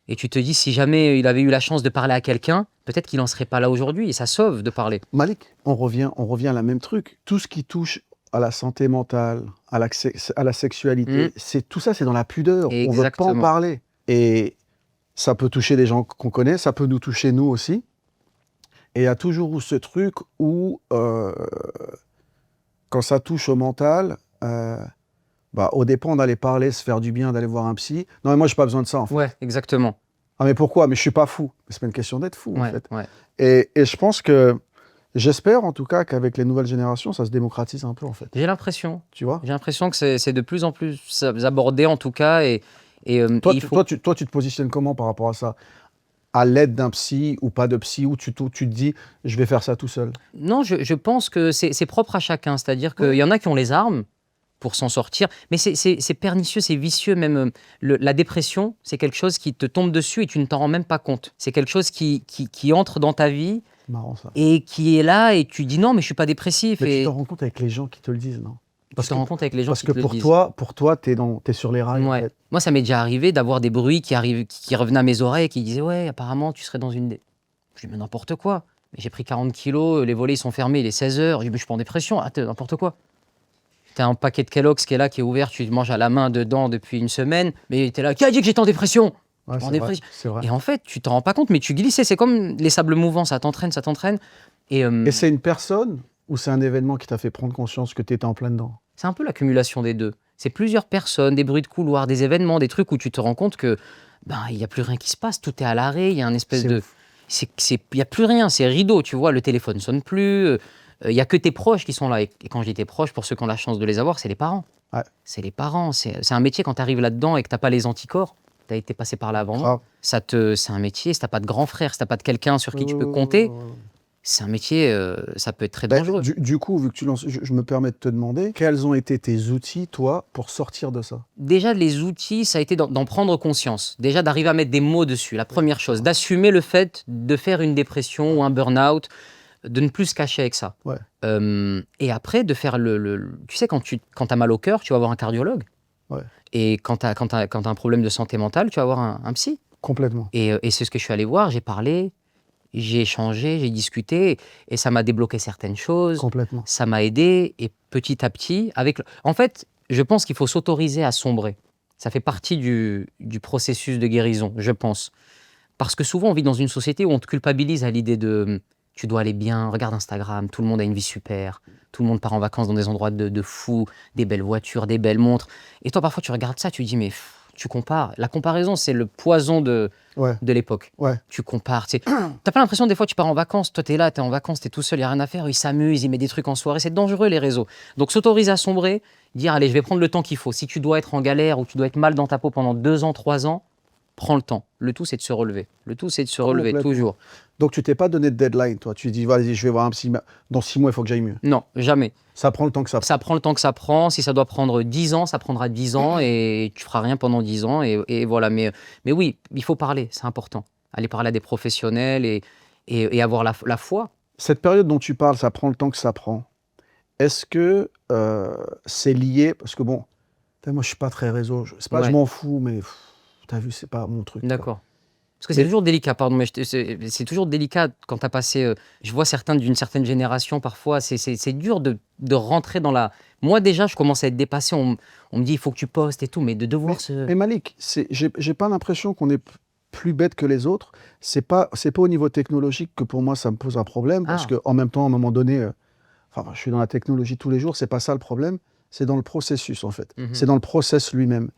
Et tu te dis, si jamais il avait eu la chance de parler à quelqu'un, peut-être qu'il n'en serait pas là aujourd'hui. Et ça sauve de parler. Malik, on revient à la même truc. Tout ce qui touche à la santé mentale, à la sexualité, tout ça, c'est dans la pudeur. On ne veut pas en Exactement. parler. Et ça peut toucher des gens qu'on connaît, ça peut nous toucher nous aussi. Et il y a toujours eu ce truc où, quand ça touche au mental, au dépend d'aller parler, se faire du bien, d'aller voir un psy. Non, mais moi, j'ai pas besoin de ça, en fait. Ouais, exactement. Ah, mais pourquoi? Mais je suis pas fou. C'est pas une question d'être fou, en Ouais, fait. ouais. Et je pense que, j'espère en tout cas qu'avec les nouvelles générations, ça se démocratise un peu, en fait. J'ai l'impression. Tu vois? J'ai l'impression que c'est de plus en plus abordé, en tout cas. Et Toi, il tu, faut... toi, tu te positionnes comment par rapport à ça? À l'aide d'un psy ou pas de psy, ou tu te dis, je vais faire ça tout seul? Non, je pense que c'est propre à chacun. C'est-à-dire qu'il y en a qui ont les armes pour s'en sortir. Mais c'est pernicieux, c'est vicieux. Même la dépression, c'est quelque chose qui te tombe dessus et tu ne t'en rends même pas compte. C'est quelque chose qui entre dans ta vie Marrant, ça. et qui est là et tu dis non, mais je suis pas dépressif. Mais Et tu t'en rends compte avec les gens qui te le disent, non? tu te rends compte avec les gens Parce qui que te le disent. pour toi, t'es sur les rails. en Ouais. fait. Moi, ça m'est déjà arrivé d'avoir des bruits qui revenaient à mes oreilles et qui disaient ouais, apparemment, tu serais dans une... Je dis mais n'importe quoi. Mais j'ai pris 40 kilos, les volets ils sont fermés, il est 16 h. Je dis mais je suis pas en dépression, n'importe quoi. T'as un paquet de Kellogg's qui est là, qui est ouvert, tu manges à la main dedans depuis une semaine, mais t'es là, qui a dit que j'étais en dépression? Ouais, En c'est vrai, dépression. c'est vrai. Et en fait, tu t'en rends pas compte, mais tu glissais. C'est comme les sables mouvants, ça t'entraîne, ça t'entraîne. Et Et c'est une personne ou c'est un événement qui t'a fait prendre conscience que tu étais en plein dedans? c'est un peu l'accumulation des deux. C'est plusieurs personnes, des bruits de couloir, des événements, des trucs où tu te rends compte que il y a plus rien qui se passe, tout est à l'arrêt, il y a un espèce C'est de... ouf. Il y a plus rien, c'est rideau, tu vois, le téléphone sonne plus, il y a que tes proches qui sont là. Et quand je dis tes proches, pour ceux qui ont la chance de les avoir, c'est les parents. Ouais. C'est les parents, c'est un métier quand tu arrives là-dedans et que t'as pas les anticorps, tu as été passé par là avant. Grave. C'est un métier, si t'as pas de grand frère, si t'as pas de quelqu'un sur qui tu peux compter, c'est un métier, ça peut être très Ben, dangereux. du coup, vu que tu lances, je me permets de te demander, quels ont été tes outils, toi, pour sortir de ça? Déjà, les outils, ça a été d'en prendre conscience. Déjà, d'arriver à mettre des mots dessus. La première chose, d'assumer le fait de faire une dépression ou un burn-out, de ne plus se cacher avec ça. Ouais. Et après, de faire tu sais, quand t'as mal au cœur, tu vas voir un cardiologue. Ouais. Et quand t'as un problème de santé mentale, tu vas voir un psy. Complètement. Et c'est ce que je suis allé voir. J'ai parlé, j'ai échangé, j'ai discuté. Et ça m'a débloqué certaines choses. Complètement. Ça m'a aidé. Et petit à petit, en fait, je pense qu'il faut s'autoriser à sombrer. Ça fait partie du processus de guérison, je pense. Parce que souvent, on vit dans une société où on te culpabilise à l'idée de tu dois aller bien, regarde Instagram, tout le monde a une vie super, tout le monde part en vacances dans des endroits de fou, des belles voitures, des belles montres. Et toi, parfois, tu regardes ça, tu te dis, mais tu compares. La comparaison, c'est le poison de l'époque. Ouais. Tu compares. T'as pas l'impression, des fois, tu pars en vacances, toi, t'es là, t'es en vacances, t'es tout seul, il n'y a rien à faire, ils s'amusent, ils mettent des trucs en soirée. C'est dangereux, les réseaux. Donc, s'autoriser à sombrer, dire, allez, je vais prendre le temps qu'il faut. Si tu dois être en galère ou tu dois être mal dans ta peau pendant 2 ans, 3 ans, prends le temps. Le tout, c'est de se relever. Le tout, c'est de se relever, toujours. Donc, tu t'es pas donné de deadline, toi. Tu dis, vas-y, je vais voir un psy. Dans 6 mois, il faut que j'aille mieux. Non, jamais. Ça prend le temps que ça prend. Ça prend le temps que ça prend. Si ça doit prendre 10 ans, ça prendra 10 ans et tu feras rien pendant 10 ans. Et voilà. Mais oui, il faut parler, c'est important. Aller parler à des professionnels et avoir la foi. Cette période dont tu parles, ça prend le temps que ça prend. Est-ce que c'est lié? Parce que bon, moi, je suis pas très réseau. C'est pas, je m'en fous, mais t'as vu, c'est pas mon truc. D'accord. Parce que c'est toujours délicat, pardon, mais c'est toujours délicat quand tu as passé... je vois certains d'une certaine génération, parfois, c'est dur de rentrer dans la... Moi, déjà, je commence à être dépassé. On me dit, il faut que tu postes et tout, mais de devoir se... Mais Malik, j'ai pas l'impression qu'on est plus bête que les autres. C'est pas au niveau technologique que pour moi, ça me pose un problème. Parce qu'en même temps, à un moment donné, je suis dans la technologie tous les jours, c'est pas ça le problème. C'est dans le processus, en fait. C'est dans le process lui-même.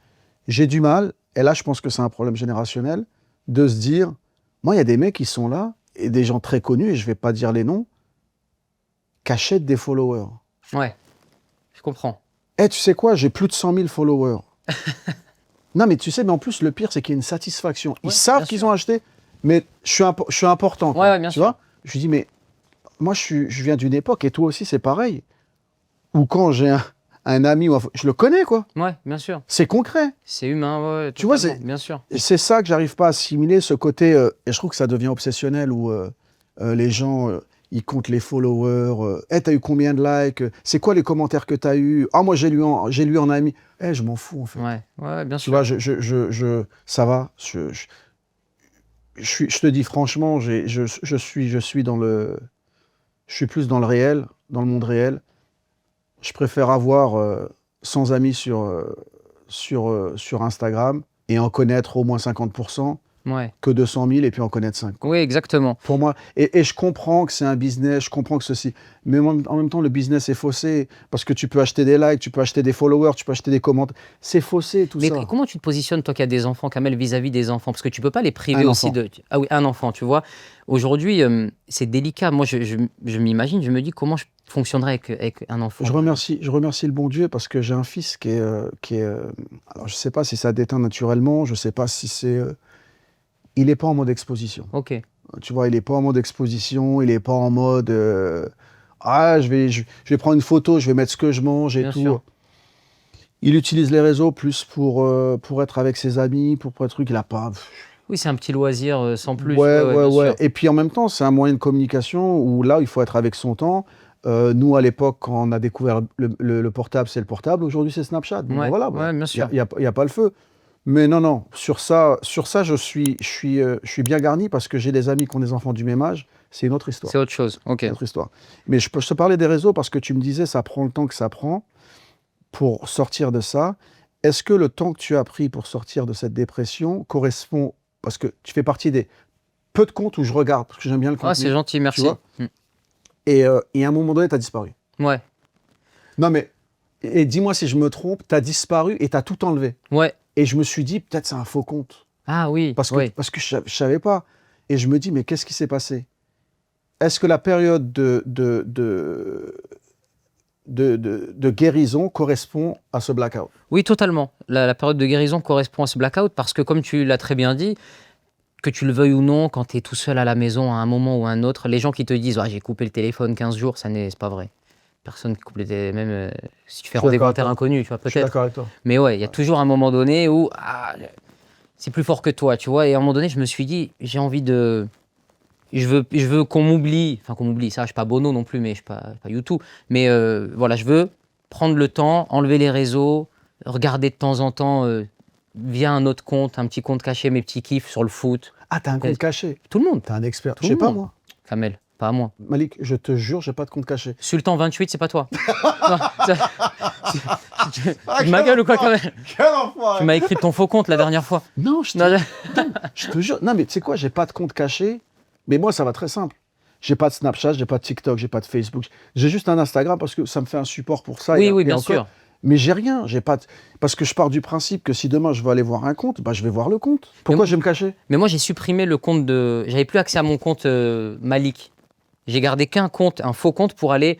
J'ai du mal, et là, je pense que c'est un problème générationnel, de se dire, moi, il y a des mecs qui sont là, et des gens très connus, et je ne vais pas dire les noms, qui achètent des followers. Ouais, je comprends. Tu sais quoi, j'ai plus de 100 000 followers. Non, mais tu sais, mais en plus, le pire, c'est qu'il y a une satisfaction. Ils savent qu'ils ont acheté, mais je suis important. Ouais, bien tu sûr. vois, je lui dis, mais moi, je viens d'une époque, et toi aussi, c'est pareil, où quand j'ai un ami, je le connais, quoi. Ouais, bien sûr. C'est concret. C'est humain, ouais. Tu vois, bien sûr. C'est ça que j'arrive pas à assimiler, ce côté, et je trouve que ça devient obsessionnel, où les gens, ils comptent les followers. T'as eu combien de likes? C'est quoi les commentaires que t'as eu? Ah, moi, j'ai lu en ami. Je m'en fous, en fait. Ouais, bien Tu sûr. vois, ça va. Je te dis franchement, je suis plus dans le réel, dans le monde réel. Je préfère avoir 100 amis sur Instagram et en connaître au moins 50% que 200 000 et puis en connaître 5. Oui, exactement. Pour moi, et je comprends que c'est un business, je comprends que ceci, mais en même temps, le business est faussé parce que tu peux acheter des likes, tu peux acheter des followers, tu peux acheter des commentaires. C'est faussé tout ça. Mais comment tu te positionnes, toi qui as des enfants, Kamel, vis-à-vis des enfants? Parce que tu peux pas les priver aussi de... Ah oui, un enfant, tu vois. Aujourd'hui, c'est délicat. Moi, je m'imagine, je me dis comment je fonctionnerais avec un enfant. Je remercie le bon Dieu parce que j'ai un fils qui est alors je sais pas si ça déteint naturellement, je sais pas si c'est... il n'est pas en mode exposition. Ok. Tu vois, il n'est pas en mode exposition, il n'est pas en mode je vais prendre une photo, je vais mettre ce que je mange et Bien tout. sûr. Il utilise les réseaux plus pour être avec ses amis, pour être truc, il a pas... Oui, c'est un petit loisir sans plus. Ouais. Et puis en même temps, c'est un moyen de communication où là, il faut être avec son temps. Nous, à l'époque, quand on a découvert le portable, c'est le portable. Aujourd'hui, c'est Snapchat. Bon, Ouais, voilà, bien sûr. Il n'y a pas le feu. Mais non, sur ça, je suis bien garni parce que j'ai des amis qui ont des enfants du même âge. C'est une autre histoire. C'est autre chose, ok. C'est une autre histoire. Mais je te parlais des réseaux parce que tu me disais, ça prend le temps que ça prend. pour sortir de ça. Est-ce que le temps que tu as pris pour sortir de cette dépression correspond, parce que tu fais partie des peu de comptes où je regarde, parce que j'aime bien le contenu. Ah, c'est gentil, merci. vois et à un moment donné, tu as disparu. Ouais, Non mais, et dis-moi si je me trompe, tu as disparu et tu as tout enlevé. ouais. Et je me suis dit, peut-être c'est un faux compte. Ah oui, Parce que, oui. parce que je savais pas. Et je me dis, mais qu'est-ce qui s'est passé? Est-ce que la période de guérison correspond à ce blackout? Oui, totalement. La période de guérison correspond à ce blackout parce que, comme tu l'as très bien dit, que tu le veuilles ou non, quand tu es tout seul à la maison à un moment ou à un autre, les gens qui te disent ah, j'ai coupé le téléphone 15 jours, c'est pas vrai. Personne qui coupe le téléphone, même si tu fais rendez-vous en terre inconnue, tu vois, Je suis peut-être. d'accord avec toi. Mais ouais, il y a toujours un moment donné où c'est plus fort que toi, tu vois. Et à un moment donné, je me suis dit, j'ai envie de. Je veux qu'on m'oublie, enfin qu'on m'oublie, ça, je suis pas Bono non plus, mais je suis pas YouTube. Mais voilà, je veux prendre le temps, enlever les réseaux, regarder de temps en temps via un autre compte, un petit compte caché, mes petits kiffs sur le foot. Ah, t'as un compte caché? Tout le monde. T'es un expert. Tout Je sais le pas monde. moi. Kamel, pas à moi. Malik, je te jure, j'ai pas de compte caché. Sultan 28, c'est pas toi. Non, tu ma gueule ou quoi, Kamel? Quel enfoiré! Tu m'as écrit ton faux compte la dernière fois. Non, Non, je te jure. Non, mais tu sais quoi, j'ai pas de compte caché. Mais moi, ça va très simple. J'ai pas de Snapchat, j'ai pas de TikTok, j'ai pas de Facebook. J'ai juste un Instagram parce que ça me fait un support pour ça. Oui, et bien encore. sûr. Mais j'ai rien. Parce que je pars du principe que si demain je veux aller voir un compte, bah, je vais voir le compte. Pourquoi je vais me cacher? Mais moi, j'ai supprimé le compte de. J'avais plus accès à mon compte Malik. J'ai gardé qu'un compte, un faux compte pour aller.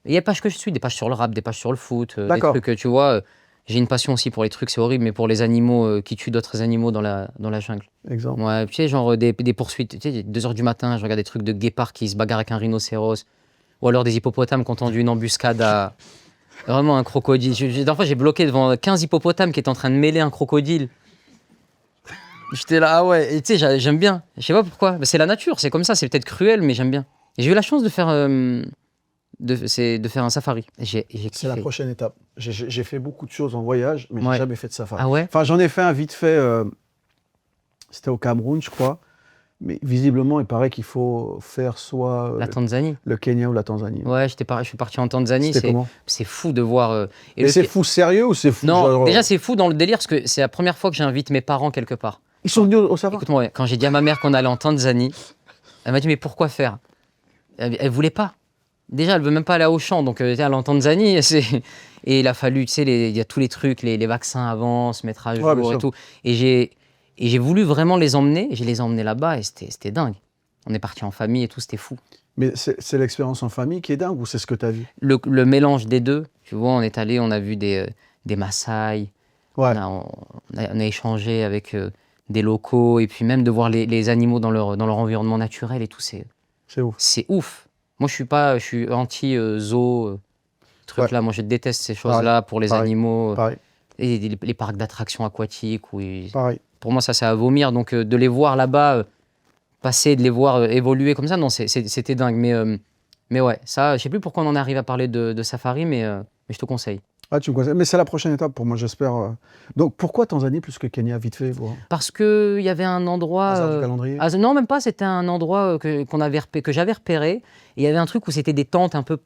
Il y a des pages que je suis, des pages sur le rap, des pages sur le foot, des D'accord. trucs, tu vois. J'ai une passion aussi pour les trucs, c'est horrible, mais pour les animaux qui tuent d'autres animaux dans la jungle. Exemple. Ouais, tu sais, genre des poursuites. Tu sais, 2 h du matin, je regarde des trucs de guépards qui se bagarrent avec un rhinocéros. Ou alors des hippopotames qui ont tendu une embuscade à. Vraiment un crocodile. La dernière fois, j'ai bloqué devant 15 hippopotames qui étaient en train de mêler un crocodile. J'étais là, ah ouais, et tu sais, j'aime bien. Je sais pas pourquoi. C'est la nature, c'est comme ça, c'est peut-être cruel, mais j'aime bien. Et j'ai eu la chance de faire, de faire un safari. J'ai C'est la kiffé. prochaine étape. J'ai fait beaucoup de choses en voyage, mais Ouais. j'ai jamais fait de safari. Ah ouais? Enfin, j'en ai fait un vite fait. C'était au Cameroun, je crois. Mais visiblement, il paraît qu'il faut faire soit La Tanzanie. le Kenya ou la Tanzanie. Ouais, je suis parti en Tanzanie. C'était comment? C'est fou de voir. Et Mais le c'est pi- fou sérieux ou c'est fou Non, genre, déjà c'est fou dans le délire parce que c'est la première fois que j'invite mes parents quelque part. Ils sont venus au safari? Écoute-moi, quand j'ai dit à ma mère qu'on allait en Tanzanie, elle m'a dit mais pourquoi faire? Elle voulait pas. Déjà, elle veut même pas aller à Auchan, donc elle est en Tanzanie. Et il a fallu, tu sais, il y a tous les trucs, les vaccins avant, se mettre à jour bien et sûr. tout. Et j'ai voulu vraiment les emmener. Je les ai emmenés là-bas et c'était dingue. On est parti en famille et tout, c'était fou. Mais c'est l'expérience en famille qui est dingue ou c'est ce que tu as vu? Le mélange des deux, tu vois, on est allé, on a vu des Maasai, Ouais. on a échangé avec des locaux et puis même de voir les animaux dans leur environnement naturel et tout, C'est ouf. c'est ouf. Moi, je suis anti-zoo, truc-là. Moi, je déteste ces choses-là pour les pareil, animaux. Pareil. Et les parcs d'attractions aquatiques. Pareil. Pour moi, ça, c'est à vomir. Donc, de les voir là-bas passer, de les voir évoluer comme ça, non, c'était dingue. Mais ouais, ça, je sais plus pourquoi on en arrive à parler de safari, mais je te conseille. Ah, tu me conseilles. Mais c'est la prochaine étape pour moi, j'espère. Donc, pourquoi Tanzanie plus que Kenya, vite fait voir Parce qu'il y avait un endroit... Hasard du calendrier. non, même pas, c'était un endroit que j'avais repéré. Et il y avait un truc où c'était des tentes un peu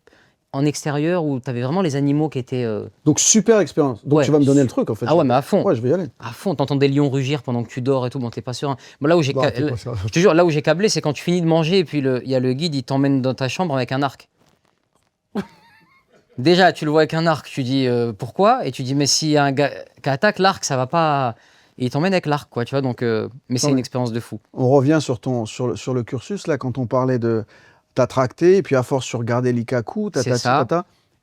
en extérieur, où tu avais vraiment les animaux qui étaient... Donc, super expérience. Donc, Ouais. tu vas me donner le truc, en fait. Ah ouais, mais à fond. Ouais, je vais y aller. À fond, t'entends des lions rugir pendant que tu dors et tout, bon, t'es pas sûr. Bon, là où j'ai Bon, t'es pas sûr. je te jure, là où j'ai câblé, c'est quand tu finis de manger et puis il y a le guide, il t'emmène dans ta chambre avec un arc. Déjà, tu le vois avec un arc, tu dis pourquoi? Et tu dis, mais s'il y a un gars qui attaque l'arc, ça va pas. Et il t'emmène avec l'arc, quoi, tu vois, donc. Mais c'est Ouais. une expérience de fou. On revient sur le cursus, là, quand on parlait de... T'as tracté, et puis à force, tu regardais l'Ikaku, C'est ça.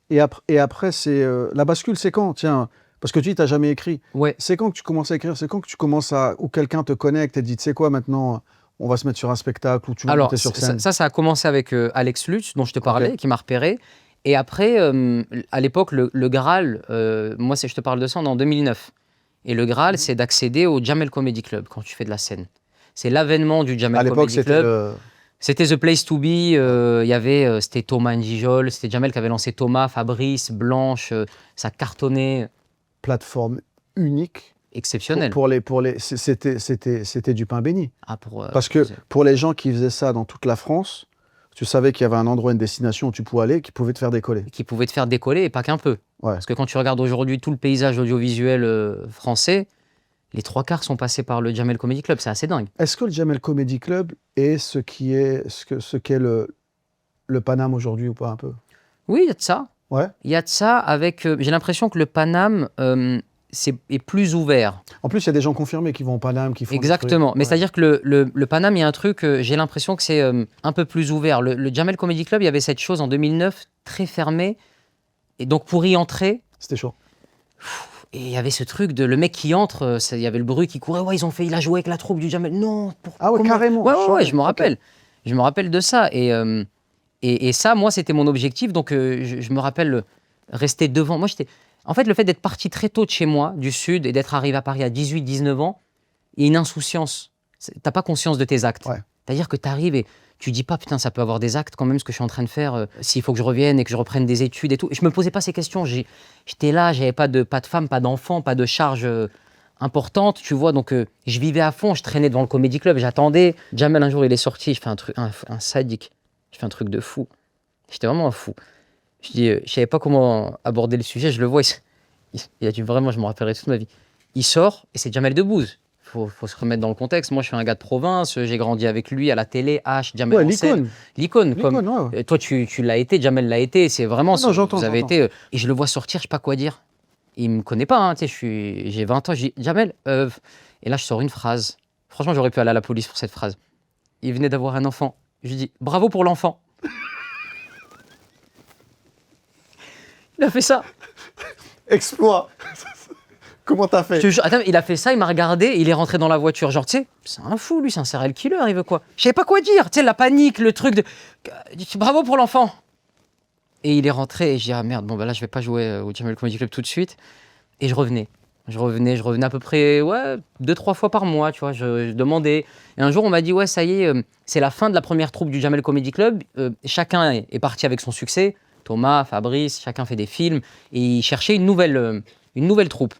et après, c'est... la bascule, c'est quand? Tiens, parce que tu dis, t'as jamais écrit. Ouais. C'est quand que tu commences à écrire? C'est quand que tu commences à... Ou quelqu'un te connecte et te dit, tu sais quoi, maintenant, on va se mettre sur un spectacle, ou tu vas Alors, monter sur scène. ça a commencé avec Alex Lutz, dont je te parlais, Ok. qui m'a repéré. Et après, à l'époque, le Graal, moi, je te parle de ça, en 2009. Et le Graal, c'est d'accéder au Jamel Comedy Club quand tu fais de la scène. C'est l'avènement du Jamel À l'époque, Comedy c'était Club. C'était The Place to Be. Il y avait, c'était Thomas Njijol, c'était Jamel qui avait lancé Thomas, Fabrice, Blanche. Ça cartonnait, plateforme unique. exceptionnel. C'était du pain béni. Ah, pour, Parce que pour les gens qui faisaient ça dans toute la France, tu savais qu'il y avait un endroit, une destination où tu pouvais aller, qui pouvait te faire décoller. qui pouvait te faire décoller et pas qu'un peu. Ouais. Parce que quand tu regardes aujourd'hui tout le paysage audiovisuel français, les 3/4 sont passés par le Jamel Comedy Club. C'est assez dingue. Est-ce que le Jamel Comedy Club est ce qu'est le Paname aujourd'hui ou pas un peu? Oui, il y a de ça. Ouais. Il y a de ça avec... j'ai l'impression que le Paname est plus ouvert. En plus, il y a des gens confirmés qui vont au Paname, qui font Exactement. des trucs. Mais Ouais. c'est-à-dire que le Paname, il y a un truc, j'ai l'impression que c'est un peu plus ouvert. Le Jamel Comedy Club, il y avait cette chose en 2009, très fermée. Et donc, pour y entrer, C'était chaud. et il y avait ce truc de le mec qui entre, il y avait le bruit qui courait. Ouais, il a joué avec la troupe du Jamel. Non, Ah ouais, comment... carrément. Ouais, je me Ok. rappelle. Je me rappelle de ça. Et ça, moi, c'était mon objectif. Donc, je me rappelle rester devant. Moi, en fait, le fait d'être parti très tôt de chez moi, du Sud, et d'être arrivé à Paris à 18-19 ans, et une insouciance. T'as pas conscience de tes actes. Ouais. C'est-à-dire que tu arrives et tu dis pas, putain, ça peut avoir des actes quand même, ce que je suis en train de faire, s'il faut que je revienne et que je reprenne des études et tout. Et je me posais pas ces questions. J'étais là, j'avais pas de femme, pas d'enfant, pas de charge importante, tu vois. Donc, je vivais à fond, je traînais devant le Comedy Club, j'attendais. Jamel, un jour, il est sorti, je fais un truc, un sadique. Je fais un truc de fou. J'étais vraiment un fou. Je dis, je savais pas comment aborder le sujet, je le vois, il a dû vraiment, je me rappellerai toute ma vie. Il sort et c'est Jamel Debbouze. Faut se remettre dans le contexte. Moi, je suis un gars de province, j'ai grandi avec lui à la télé, H, Jamel Ouais, en scène. l'icône. L'icône. Comme, L'icône, ouais. toi, tu l'as été, Jamel l'a été. C'est vraiment. Non, j'entends, vous avez j'entends. été. Et je le vois sortir, je sais pas quoi dire. Il me connaît pas, hein, tu sais, j'ai 20 ans. Je dis, Jamel. Et là, je sors une phrase. Franchement, j'aurais pu aller à la police pour cette phrase. Il venait d'avoir un enfant. Je lui dis, bravo pour l'enfant. Il a fait ça. Exploit. Comment t'as fait? Je te jure, attends, il a fait ça, il m'a regardé, il est rentré dans la voiture. Genre, tu sais, c'est un fou, lui, c'est un serial killer, il veut quoi? Je savais pas quoi dire, tu sais, la panique, le truc de. Bravo pour l'enfant! Et il est rentré et je dis, ah merde, bon, bah là, je vais pas jouer au Jamel Comedy Club tout de suite. Et je revenais. Je revenais à peu près, ouais, 2-3 fois par mois, tu vois, je demandais. Et un jour, on m'a dit, ouais, ça y est, c'est la fin de la première troupe du Jamel Comedy Club. Chacun est parti avec son succès. Thomas, Fabrice, chacun fait des films. Et il cherchait une nouvelle troupe.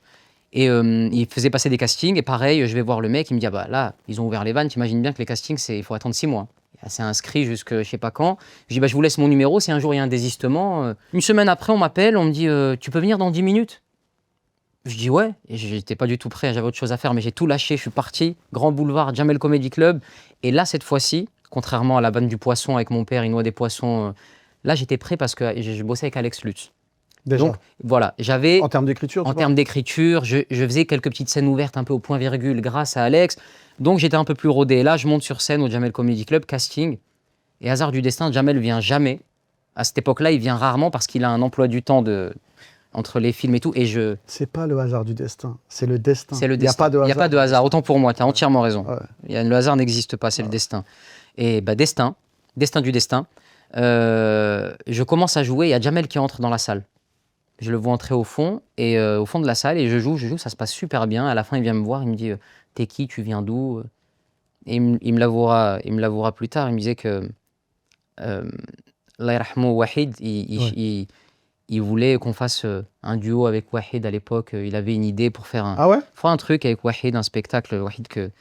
Et il faisait passer des castings. Et pareil, je vais voir le mec, il me dit, ah bah là, ils ont ouvert les vannes. T'imagines bien que les castings, il faut attendre 6 mois. C'est inscrit jusque je sais pas quand. Je dis, bah, je vous laisse mon numéro. Si un jour il y a un désistement. Une semaine après, on m'appelle, on me dit, tu peux venir dans 10 minutes? Je dis ouais, et j'étais pas du tout prêt, j'avais autre chose à faire, mais j'ai tout lâché, je suis parti, Grand Boulevard, Jamel Comedy Club. Et là, cette fois-ci, contrairement à la vanne du poisson avec mon père, il noie des poissons, là, j'étais prêt parce que je bossais avec Alex Lutz. Déjà. Donc, voilà, j'avais... En termes d'écriture, En termes d'écriture, je faisais quelques petites scènes ouvertes un peu au point-virgule grâce à Alex. Donc, j'étais un peu plus rodé. Et là, je monte sur scène au Jamel Comedy Club, casting. Et hasard du destin, Jamel vient jamais. À cette époque-là, il vient rarement parce qu'il a un emploi du temps entre les films et tout. Et c'est pas le hasard du destin, c'est le destin. c'est le Il n'y a destin. pas de hasard. Il n'y a pas de hasard. Autant pour moi, tu as entièrement raison. Ouais. Le hasard n'existe pas, c'est le destin. Et bah, destin du destin. Je commence à jouer, il y a Jamel qui entre dans la salle. Je le vois entrer au fond de la salle et je joue, ça se passe super bien. À la fin, il vient me voir, il me dit t'es qui, tu viens d'où? Et il me l'avouera plus tard. Il me disait que Allah yarhamou Wahid, il voulait qu'on fasse un duo avec Wahid à l'époque. Il avait une idée pour faire un truc avec Wahid, un spectacle, Wahid que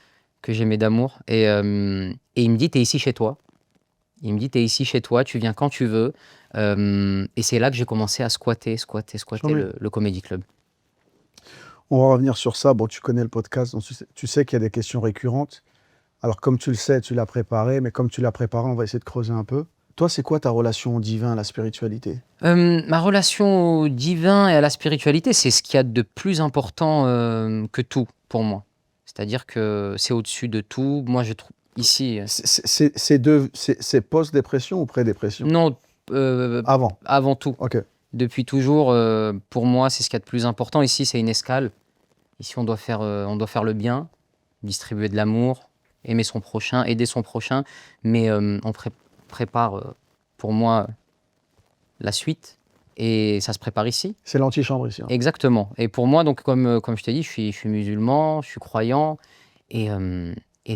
j'aimais d'amour. Et il me dit t'es ici chez toi. Il me dit t'es ici chez toi, tu viens quand tu veux. Et c'est là que j'ai commencé à squatter le Comedy Club. On va revenir sur ça. Bon, tu connais le podcast, donc tu sais qu'il y a des questions récurrentes. Alors, comme tu le sais, tu l'as préparé, mais comme tu l'as préparé, on va essayer de creuser un peu. Toi, c'est quoi ta relation au divin, à la spiritualité? Ma relation au divin et à la spiritualité, c'est ce qu'il y a de plus important que tout pour moi. C'est-à-dire que c'est au-dessus de tout. Moi, je trouve ici... C'est post-dépression ou pré-dépression? Non, Avant. Avant tout. Ok. Depuis toujours, pour moi, c'est ce qu'il y a de plus important. Ici, c'est une escale. Ici, on doit faire le bien, distribuer de l'amour, aimer son prochain, aider son prochain. Mais on prépare, pour moi, la suite. Et ça se prépare ici. C'est l'antichambre ici. Hein. Exactement. Et pour moi, donc, comme je t'ai dit, je suis musulman, je suis croyant. Et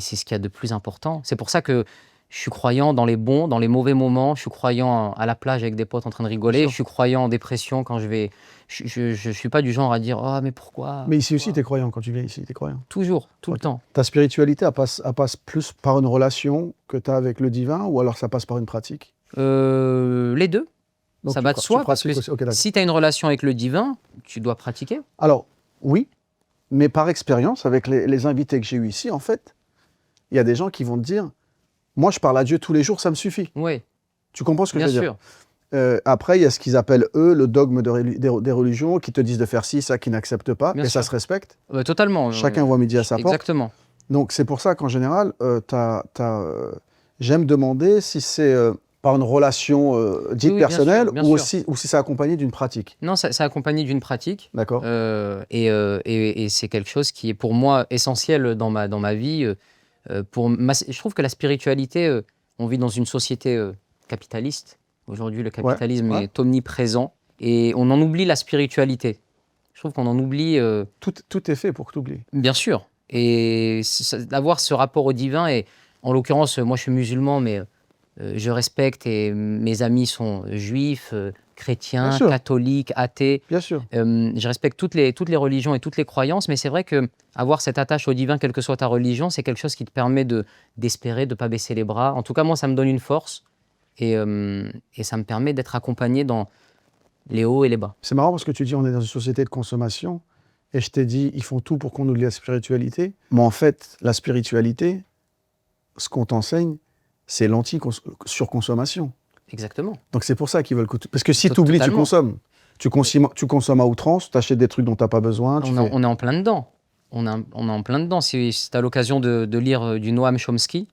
c'est ce qu'il y a de plus important. C'est pour ça que je suis croyant dans les bons, dans les mauvais moments. Je suis croyant à la plage avec des potes en train de rigoler. Je suis croyant en dépression quand je vais... Je suis pas du genre à dire « Oh, mais pourquoi ?» Mais ici aussi, tu es croyant. Quand tu viens ici, tu es croyant. Toujours, tout le temps. Ta spiritualité, elle passe plus par une relation que tu as avec le divin ou alors ça passe par une pratique? Les deux. Donc, ça va de soi, parce que aussi. Okay, si tu as une relation avec le divin, tu dois pratiquer. Alors, oui, mais par expérience, avec les invités que j'ai eus ici, en fait, il y a des gens qui vont te dire, moi, je parle à Dieu tous les jours, ça me suffit. Oui. Tu comprends ce que Bien je veux sûr. dire? Après, il y a ce qu'ils appellent, eux, le dogme des religions, qui te disent de faire ci, ça, qui n'acceptent pas, Bien et sûr. ça se respecte. Totalement. Chacun voit midi à sa porte. Exactement. Donc, c'est pour ça qu'en général, j'aime demander si c'est par une relation dite Oui, personnelle bien ou sûr. si c'est accompagné d'une pratique. Non, c'est accompagné d'une pratique. D'accord. Et c'est quelque chose qui est pour moi essentiel dans ma vie. Je trouve que la spiritualité, on vit dans une société capitaliste. Aujourd'hui, le capitalisme Ouais. est omniprésent et on en oublie la spiritualité. Je trouve qu'on en oublie, Tout est fait pour que tu oublies. bien sûr. Et d'avoir ce rapport au divin, et en l'occurrence, moi je suis musulman, mais je respecte, et mes amis sont juifs, Bien chrétiens, sûr. catholiques, athées. Bien sûr. Je respecte toutes les religions et toutes les croyances, mais c'est vrai que avoir cette attache au divin, quelle que soit ta religion, c'est quelque chose qui te permet d'espérer, de ne pas baisser les bras. En tout cas, moi, ça me donne une force et ça me permet d'être accompagné dans les hauts et les bas. C'est marrant parce que tu dis on est dans une société de consommation et je t'ai dit ils font tout pour qu'on oublie la spiritualité. Mais en fait, la spiritualité, ce qu'on t'enseigne, c'est l'anti-surconsommation. Exactement. Donc c'est pour ça qu'ils veulent que parce que si tu oublies, tu consommes. Tu consommes à outrance, tu achètes des trucs dont tu n'as pas besoin. On est en plein dedans. On est en plein dedans. Si tu as l'occasion de lire du Noam Chomsky,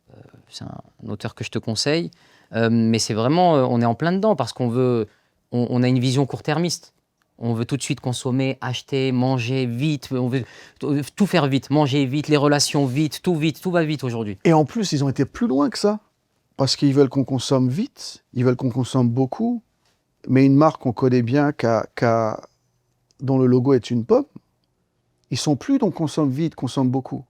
c'est un auteur que je te conseille, mais c'est vraiment, on est en plein dedans parce on a une vision court-termiste. On veut tout de suite consommer, acheter, manger vite, on veut tout faire vite, manger vite, les relations vite, tout va vite aujourd'hui. Et en plus, ils ont été plus loin que ça. Parce qu'ils veulent qu'on consomme vite, ils veulent qu'on consomme beaucoup, mais une marque qu'on connaît bien, dont le logo est une pomme, ils sont plus dans consomme vite, consomme beaucoup.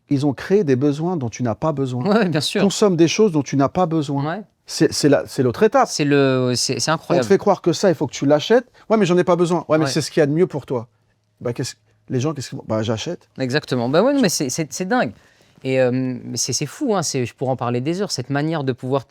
Ils ont créé des besoins dont tu n'as pas besoin. Ouais, bien sûr. Consomme des choses dont tu n'as pas besoin. Ouais. C'est l'autre étape. C'est On incroyable. te fait croire que ça, il faut que tu l'achètes. Ouais, mais j'en ai pas besoin. Ouais, mais Ouais. c'est ce qu'il y a de mieux pour toi. Bah, les gens, qu'est-ce qu'ils font ? Bah, j'achète. Exactement. Bah ouais, non, mais c'est dingue. Et c'est fou, hein, je pourrais en parler des heures, cette manière de pouvoir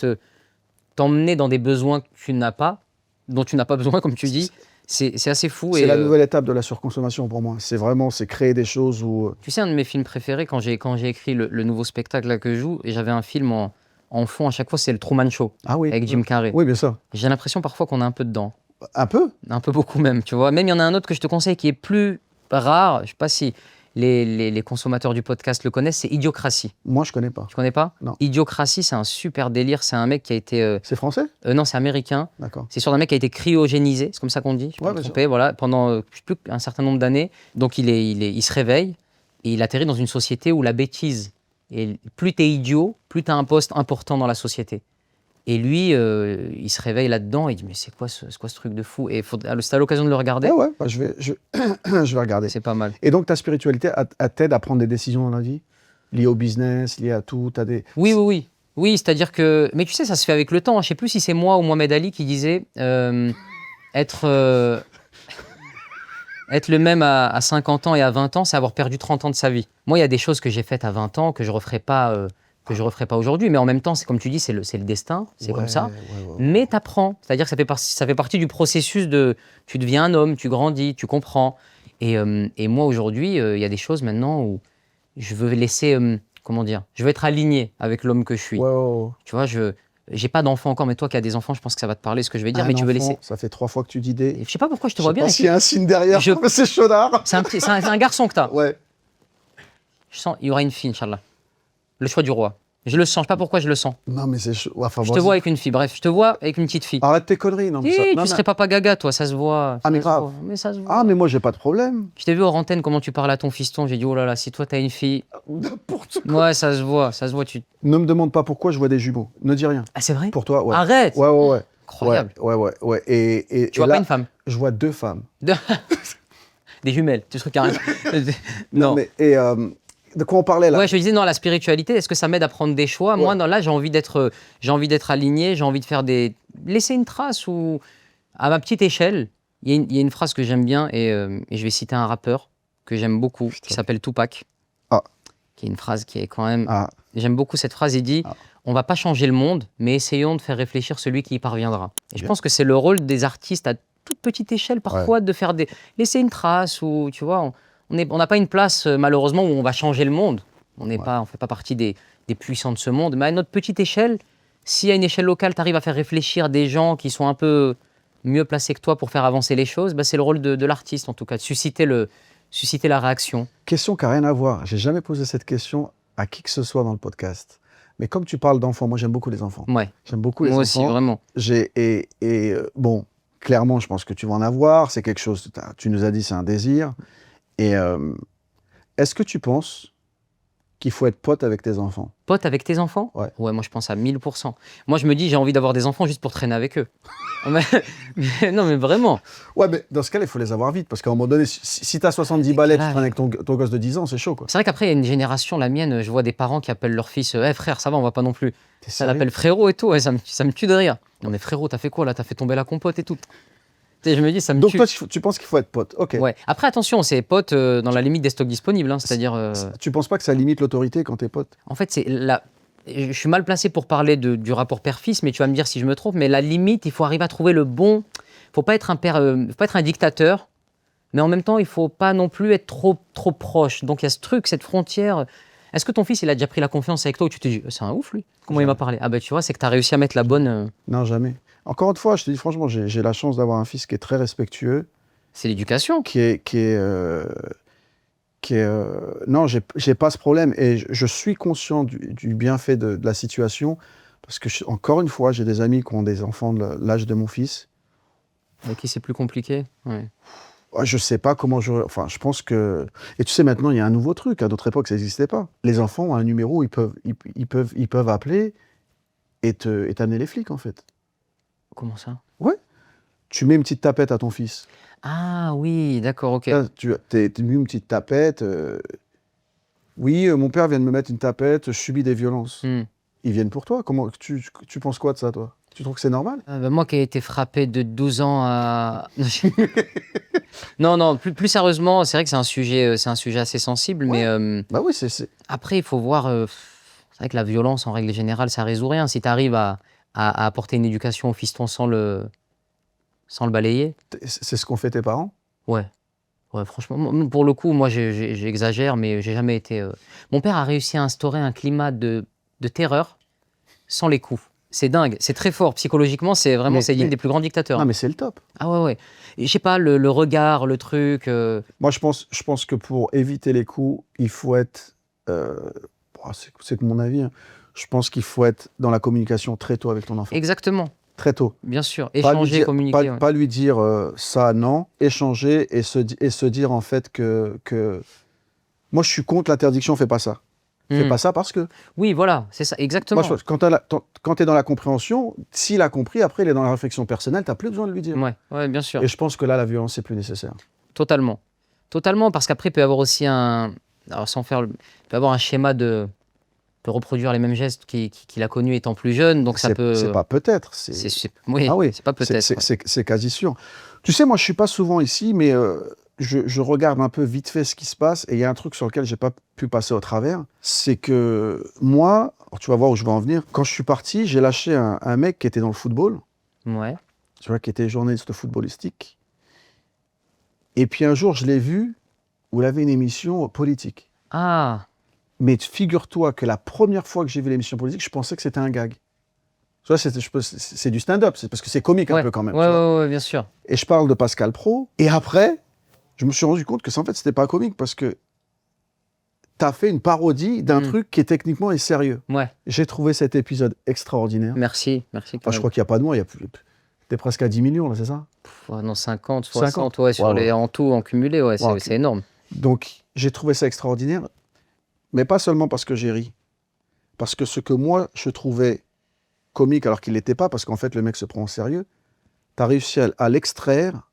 t'emmener dans des besoins que tu n'as pas, dont tu n'as pas besoin, comme tu dis, c'est assez fou. C'est la nouvelle étape de la surconsommation pour moi. C'est créer des choses où... Tu sais, un de mes films préférés, quand j'ai écrit le nouveau spectacle là, que je joue, et j'avais un film en fond à chaque fois, c'est le Truman Show, Ah oui. avec Jim Carrey. Oui, bien sûr. J'ai l'impression parfois qu'on est un peu dedans, Un peu. un peu beaucoup même, tu vois. Même il y en a un autre que je te conseille qui est plus rare, je sais pas si les consommateurs du podcast le connaissent, c'est Idiocratie. Moi, je connais pas. Tu connais pas ? Non. Idiocratie, c'est un super délire. C'est un mec qui a été... C'est français ? non, c'est américain. D'accord. C'est sur un mec qui a été cryogénisé, c'est comme ça qu'on dit, je peux Ouais, me bien tromper, voilà, pendant je sais plus, un certain nombre d'années. Donc il se réveille et il atterrit dans une société où la bêtise, et plus t'es idiot, plus t'as un poste important dans la société. Et lui, il se réveille là-dedans, et il dit mais c'est quoi ce truc de fou ? Et si t'as l'occasion de le regarder, Ouais, bah, je vais regarder. c'est pas mal. Et donc, ta spiritualité, elle t'aide à prendre des décisions dans la vie ? Liées au business, liées à tout, t'as des... Oui. Oui, c'est-à-dire que... Mais tu sais, ça se fait avec le temps. Je ne sais plus si c'est moi ou Mohamed Ali qui disait être le même à 50 ans et à 20 ans, c'est avoir perdu 30 ans de sa vie. Moi, il y a des choses que j'ai faites à 20 ans que je ne referai pas, aujourd'hui. Mais en même temps, c'est comme tu dis, c'est le destin, c'est comme ça. Ouais. Mais tu apprends. C'est-à-dire que ça fait partie du processus de... Tu deviens un homme, tu grandis, tu comprends. Et moi, aujourd'hui, il y a des choses maintenant où je veux laisser... comment dire ? Je veux être aligné avec l'homme que je suis. Ouais. Tu vois, j'ai pas d'enfant encore, mais toi qui as des enfants, je pense que ça va te parler ce que je vais dire, mais tu veux laisser. Ça fait 3 fois que tu dis des... Je sais pas pourquoi je te vois bien. Je sais pas s'il y a un signe derrière, c'est chaudard. C'est un garçon que t'as. Ouais. Je sens, il y aura une fille, Inch'Allah. Le choix du roi. Je le sens, je sais pas pourquoi je le sens. Non, mais c'est chaud. Enfin, Je te vois avec une fille, bref, je te vois avec une petite fille. Arrête tes conneries, non. Mais Tu serais papa gaga, toi, ça se voit. Ah, mais grave. Mais ça se voit. Ah, mais moi, j'ai pas de problème. Je t'ai vu hors antenne comment tu parles à ton fiston, j'ai dit, oh là là, si toi t'as une fille. N'importe quoi. Ouais, ça se voit. Ne me demande pas pourquoi je vois des jumeaux. Ne dis rien. Ah, c'est vrai ? Pour toi, ouais. Arrête ! Ouais. Incroyable. Ouais. Et Tu vois là, pas une femme ? je vois 2 femmes. Des jumelles, tu trucs carrément. Non. Mais, de quoi on parlait là ? Ouais, je te disais, non, la spiritualité, est-ce que ça m'aide à prendre des choix ? Ouais. Moi, là, j'ai envie d'être aligné, j'ai envie de faire laisser une trace ou à ma petite échelle. Il y a une phrase que j'aime bien et je vais citer un rappeur que j'aime beaucoup qui s'appelle Tupac, qui est une phrase qui est quand même... Ah, J'aime beaucoup cette phrase, il dit Ah. on va pas changer le monde, mais essayons de faire réfléchir celui qui y parviendra. Et je Bien. pense que c'est le rôle des artistes à toute petite échelle parfois de faire laisser une trace, ou tu vois, on n'a pas une place malheureusement où on va changer le monde. On ne fait pas partie des puissants de ce monde, mais à notre petite échelle, si à une échelle locale, tu arrives à faire réfléchir des gens qui sont un peu mieux placés que toi pour faire avancer les choses, c'est le rôle de l'artiste en tout cas, de susciter la réaction. question qui n'a rien à voir. J'ai jamais posé cette question à qui que ce soit dans le podcast. Mais comme tu parles d'enfants, moi j'aime beaucoup les enfants. Ouais, J'aime beaucoup les moi enfants. aussi, vraiment. Bon, clairement, je pense que tu vas en avoir. C'est quelque chose, tu nous as dit, c'est un désir. Et est-ce que tu penses qu'il faut être pote avec tes enfants? Pote avec tes enfants? Ouais. Ouais, moi je pense à 1000%. Moi je me dis, j'ai envie d'avoir des enfants juste pour traîner avec eux. Non, mais vraiment. Ouais, mais dans ce cas-là, il faut les avoir vite. Parce qu'à un moment donné, si tu as 70 balais, tu quel traînes avec ton gosse de 10 ans, c'est chaud, quoi. C'est vrai qu'après, il y a une génération, la mienne, je vois des parents qui appellent leur fils frère, ça va, on va pas non plus. T'es Ça sérieux? l'appelle frérot et tout, ouais, ça me tue de rire. Non mais frérot, t'as fait quoi là? T'as fait tomber la compote et tout. Tu sais, je me dis, ça me Donc tue. toi, tu penses qu'il faut être pote? Ok. Ouais. Après, attention, c'est pote dans la limite des stocks disponibles, hein, c'est-à-dire... Tu penses pas que ça limite l'autorité quand t'es pote? En fait, je suis mal placé pour parler du rapport père-fils, mais tu vas me dire si je me trompe, mais la limite, il faut arriver à trouver le bon... Faut pas être faut pas être un dictateur, mais en même temps, il faut pas non plus être trop proche. Donc il y a ce truc, cette frontière. Est-ce que ton fils, il a déjà pris la confiance avec toi, où tu te dis, c'est un ouf lui? Comment il m'a parlé? Ah bah tu vois, c'est que tu as réussi à mettre la bonne... Non, jamais. Encore une fois, je te dis franchement, j'ai la chance d'avoir un fils qui est très respectueux, C'est l'éducation. Non, j'ai pas ce problème et je suis conscient du bienfait de la situation parce que, encore une fois, j'ai des amis qui ont des enfants de l'âge de mon fils. Avec qui c'est plus compliqué. Ouais. Je sais pas comment enfin, je pense que... Et tu sais, maintenant, il y a un nouveau truc. À d'autres époques, ça n'existait pas. Les enfants ont un numéro où ils peuvent appeler et t'amener les flics, en fait. Comment ça? Ouais. Tu mets une petite tapette à ton fils. Ah oui, d'accord, ok. Là, t'es mis une petite tapette. Oui, mon père vient de me mettre une tapette, je subis des violences. Hmm. Ils viennent pour toi. Comment tu penses quoi de ça, toi? Tu trouves que c'est normal? Moi qui ai été frappé de 12 ans à... Non, plus sérieusement, c'est vrai que c'est un sujet assez sensible, mais Bah oui, après, il faut voir... c'est vrai que la violence, en règle générale, ça résout rien. Si tu arrives à apporter une éducation au fiston sans le balayer, c'est ce qu'ont fait tes parents? ouais. Ouais, franchement, pour le coup, moi, j'exagère, mais j'ai jamais été... Mon père a réussi à instaurer un climat de terreur sans les coups. C'est dingue, c'est très fort. Psychologiquement, c'est digne des plus grands dictateurs. Non, mais c'est le top. Ah ouais. Et je sais pas, le regard, le truc... Moi, je pense que pour éviter les coups, il faut être... c'est que mon avis, hein. Je pense qu'il faut être dans la communication très tôt avec ton enfant. Exactement, Très tôt. bien sûr. Pas lui Échanger, dire- communiquer. Ouais. Pas lui dire ça, non. Échanger et se dire en fait que... Moi, je suis contre l'interdiction, fais pas ça. Fais Hmm. pas ça parce que... Oui, voilà, c'est ça, exactement. Moi, quand tu es dans la compréhension, s'il a compris, après, il est dans la réflexion personnelle, tu n'as plus besoin de lui dire. Ouais, bien sûr. Et je pense que là, la violence, c'est plus nécessaire. Totalement. Totalement, parce qu'après, il peut y avoir aussi alors il peut y avoir un schéma de reproduire les mêmes gestes qu'il a connus étant plus jeune, donc ça peut... C'est pas peut-être. Oui, Ah oui, c'est pas peut-être. C'est quasi sûr. Tu sais, moi, je suis pas souvent ici, mais je regarde un peu vite fait ce qui se passe, et il y a un truc sur lequel j'ai pas pu passer au travers, c'est que moi, alors tu vas voir où je vais en venir, quand je suis parti, j'ai lâché un mec qui était dans le football, Ouais. tu vois, qui était journaliste footballistique, et puis un jour, je l'ai vu où il avait une émission politique. Ah, Mais figure-toi que la première fois que j'ai vu l'émission politique, je pensais que c'était un gag. Tu vois, c'est du stand-up, c'est parce que c'est comique un peu quand même. tu vois. Ouais, bien sûr. Et je parle de Pascal Praud. Et après, je me suis rendu compte que en fait, c'était pas comique parce que tu as fait une parodie d'un truc qui techniquement est sérieux. Ouais, J'ai trouvé cet épisode extraordinaire. merci. Enfin, je crois qu'il n'y a pas de moi, t'es presque à 10 millions, là, c'est ça? Non, 50, 60, 50. ouais, sur Ouais. en tout, en cumulé, ouais, Ouais, ok. c'est énorme. Donc, j'ai trouvé ça extraordinaire, mais pas seulement parce que j'ai ri. Parce que ce que moi, je trouvais comique alors qu'il l'était pas, parce qu'en fait, le mec se prend au sérieux, tu as réussi à l'extraire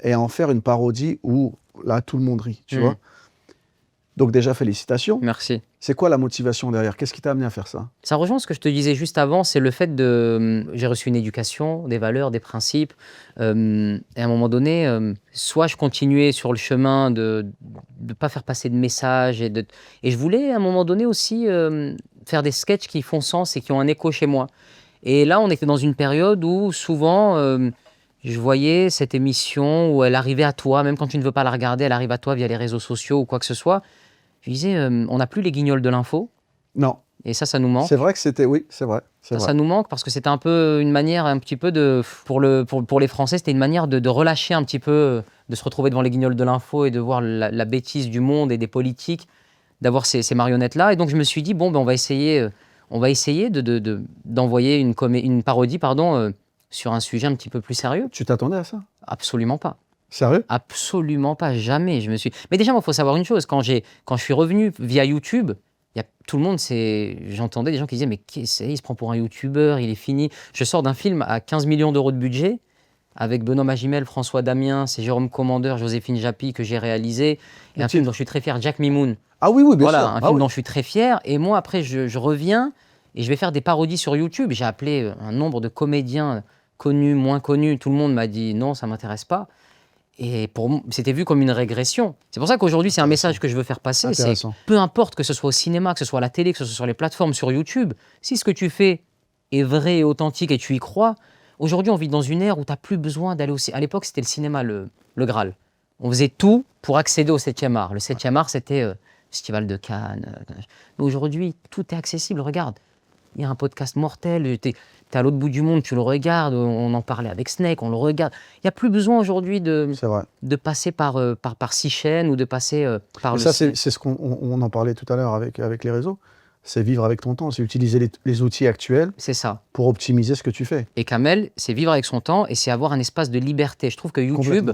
et à en faire une parodie où, là, tout le monde rit, tu vois. Donc déjà, félicitations. Merci. C'est quoi la motivation derrière? Qu'est-ce qui t'a amené à faire ça? Ça rejoint ce que je te disais juste avant, c'est le fait de... J'ai reçu une éducation, des valeurs, des principes. Et à un moment donné, soit je continuais sur le chemin de ne pas faire passer de messages. Et je voulais à un moment donné aussi faire des sketchs qui font sens et qui ont un écho chez moi. Et là, on était dans une période où souvent, je voyais cette émission où elle arrivait à toi, même quand tu ne veux pas la regarder, elle arrive à toi via les réseaux sociaux ou quoi que ce soit. Je disais, on n'a plus les guignols de l'info. Non. Et ça nous manque. C'est vrai que c'était... Oui, c'est vrai. Ça nous manque parce que c'était un peu une manière un petit peu de... Pour les Français, c'était une manière de relâcher un petit peu, de se retrouver devant les guignols de l'info et de voir la bêtise du monde et des politiques, d'avoir ces marionnettes-là. Et donc je me suis dit, bon, ben, on va essayer d'envoyer une parodie sur un sujet un petit peu plus sérieux. Tu t'attendais à ça? Absolument pas. Sérieux? Absolument pas, jamais. Mais déjà, il faut savoir une chose, quand je suis revenu via YouTube, tout le monde, j'entendais des gens qui disaient, mais il se prend pour un YouTuber, il est fini. Je sors d'un film à 15 millions d'euros de budget, avec Benoît Magimel, François Damiens, c'est Jérôme Commandeur, Joséphine Japy que j'ai réalisé, et un film dont je suis très fier, Jack Mimoun. Ah oui, bien sûr. Voilà, un film dont je suis très fier. Et moi, après, je reviens et je vais faire des parodies sur YouTube. J'ai appelé un nombre de comédiens connus, moins connus. Tout le monde m'a dit, non, ça ne m'intéresse pas. Et pour moi, c'était vu comme une régression. C'est pour ça qu'aujourd'hui, c'est un message que je veux faire passer. C'est peu importe que ce soit au cinéma, que ce soit à la télé, que ce soit sur les plateformes, sur YouTube, si ce que tu fais est vrai et authentique et tu y crois, aujourd'hui, on vit dans une ère où tu n'as plus besoin d'aller au cinéma. À l'époque, c'était le cinéma, le Graal. On faisait tout pour accéder au 7e art. Le 7e art, c'était Festival de Cannes. Mais aujourd'hui, tout est accessible. Regarde, il y a un podcast mortel. T'es à l'autre bout du monde, tu le regardes. On en parlait avec Snake, on le regarde. Il n'y a plus besoin aujourd'hui de passer par 6 chaînes ou de passer par ça, c'est ce qu'on en parlait tout à l'heure avec les réseaux. C'est vivre avec ton temps, c'est utiliser les outils actuels pour optimiser ce que tu fais. Et Kamel, c'est vivre avec son temps et c'est avoir un espace de liberté. Je trouve que YouTube,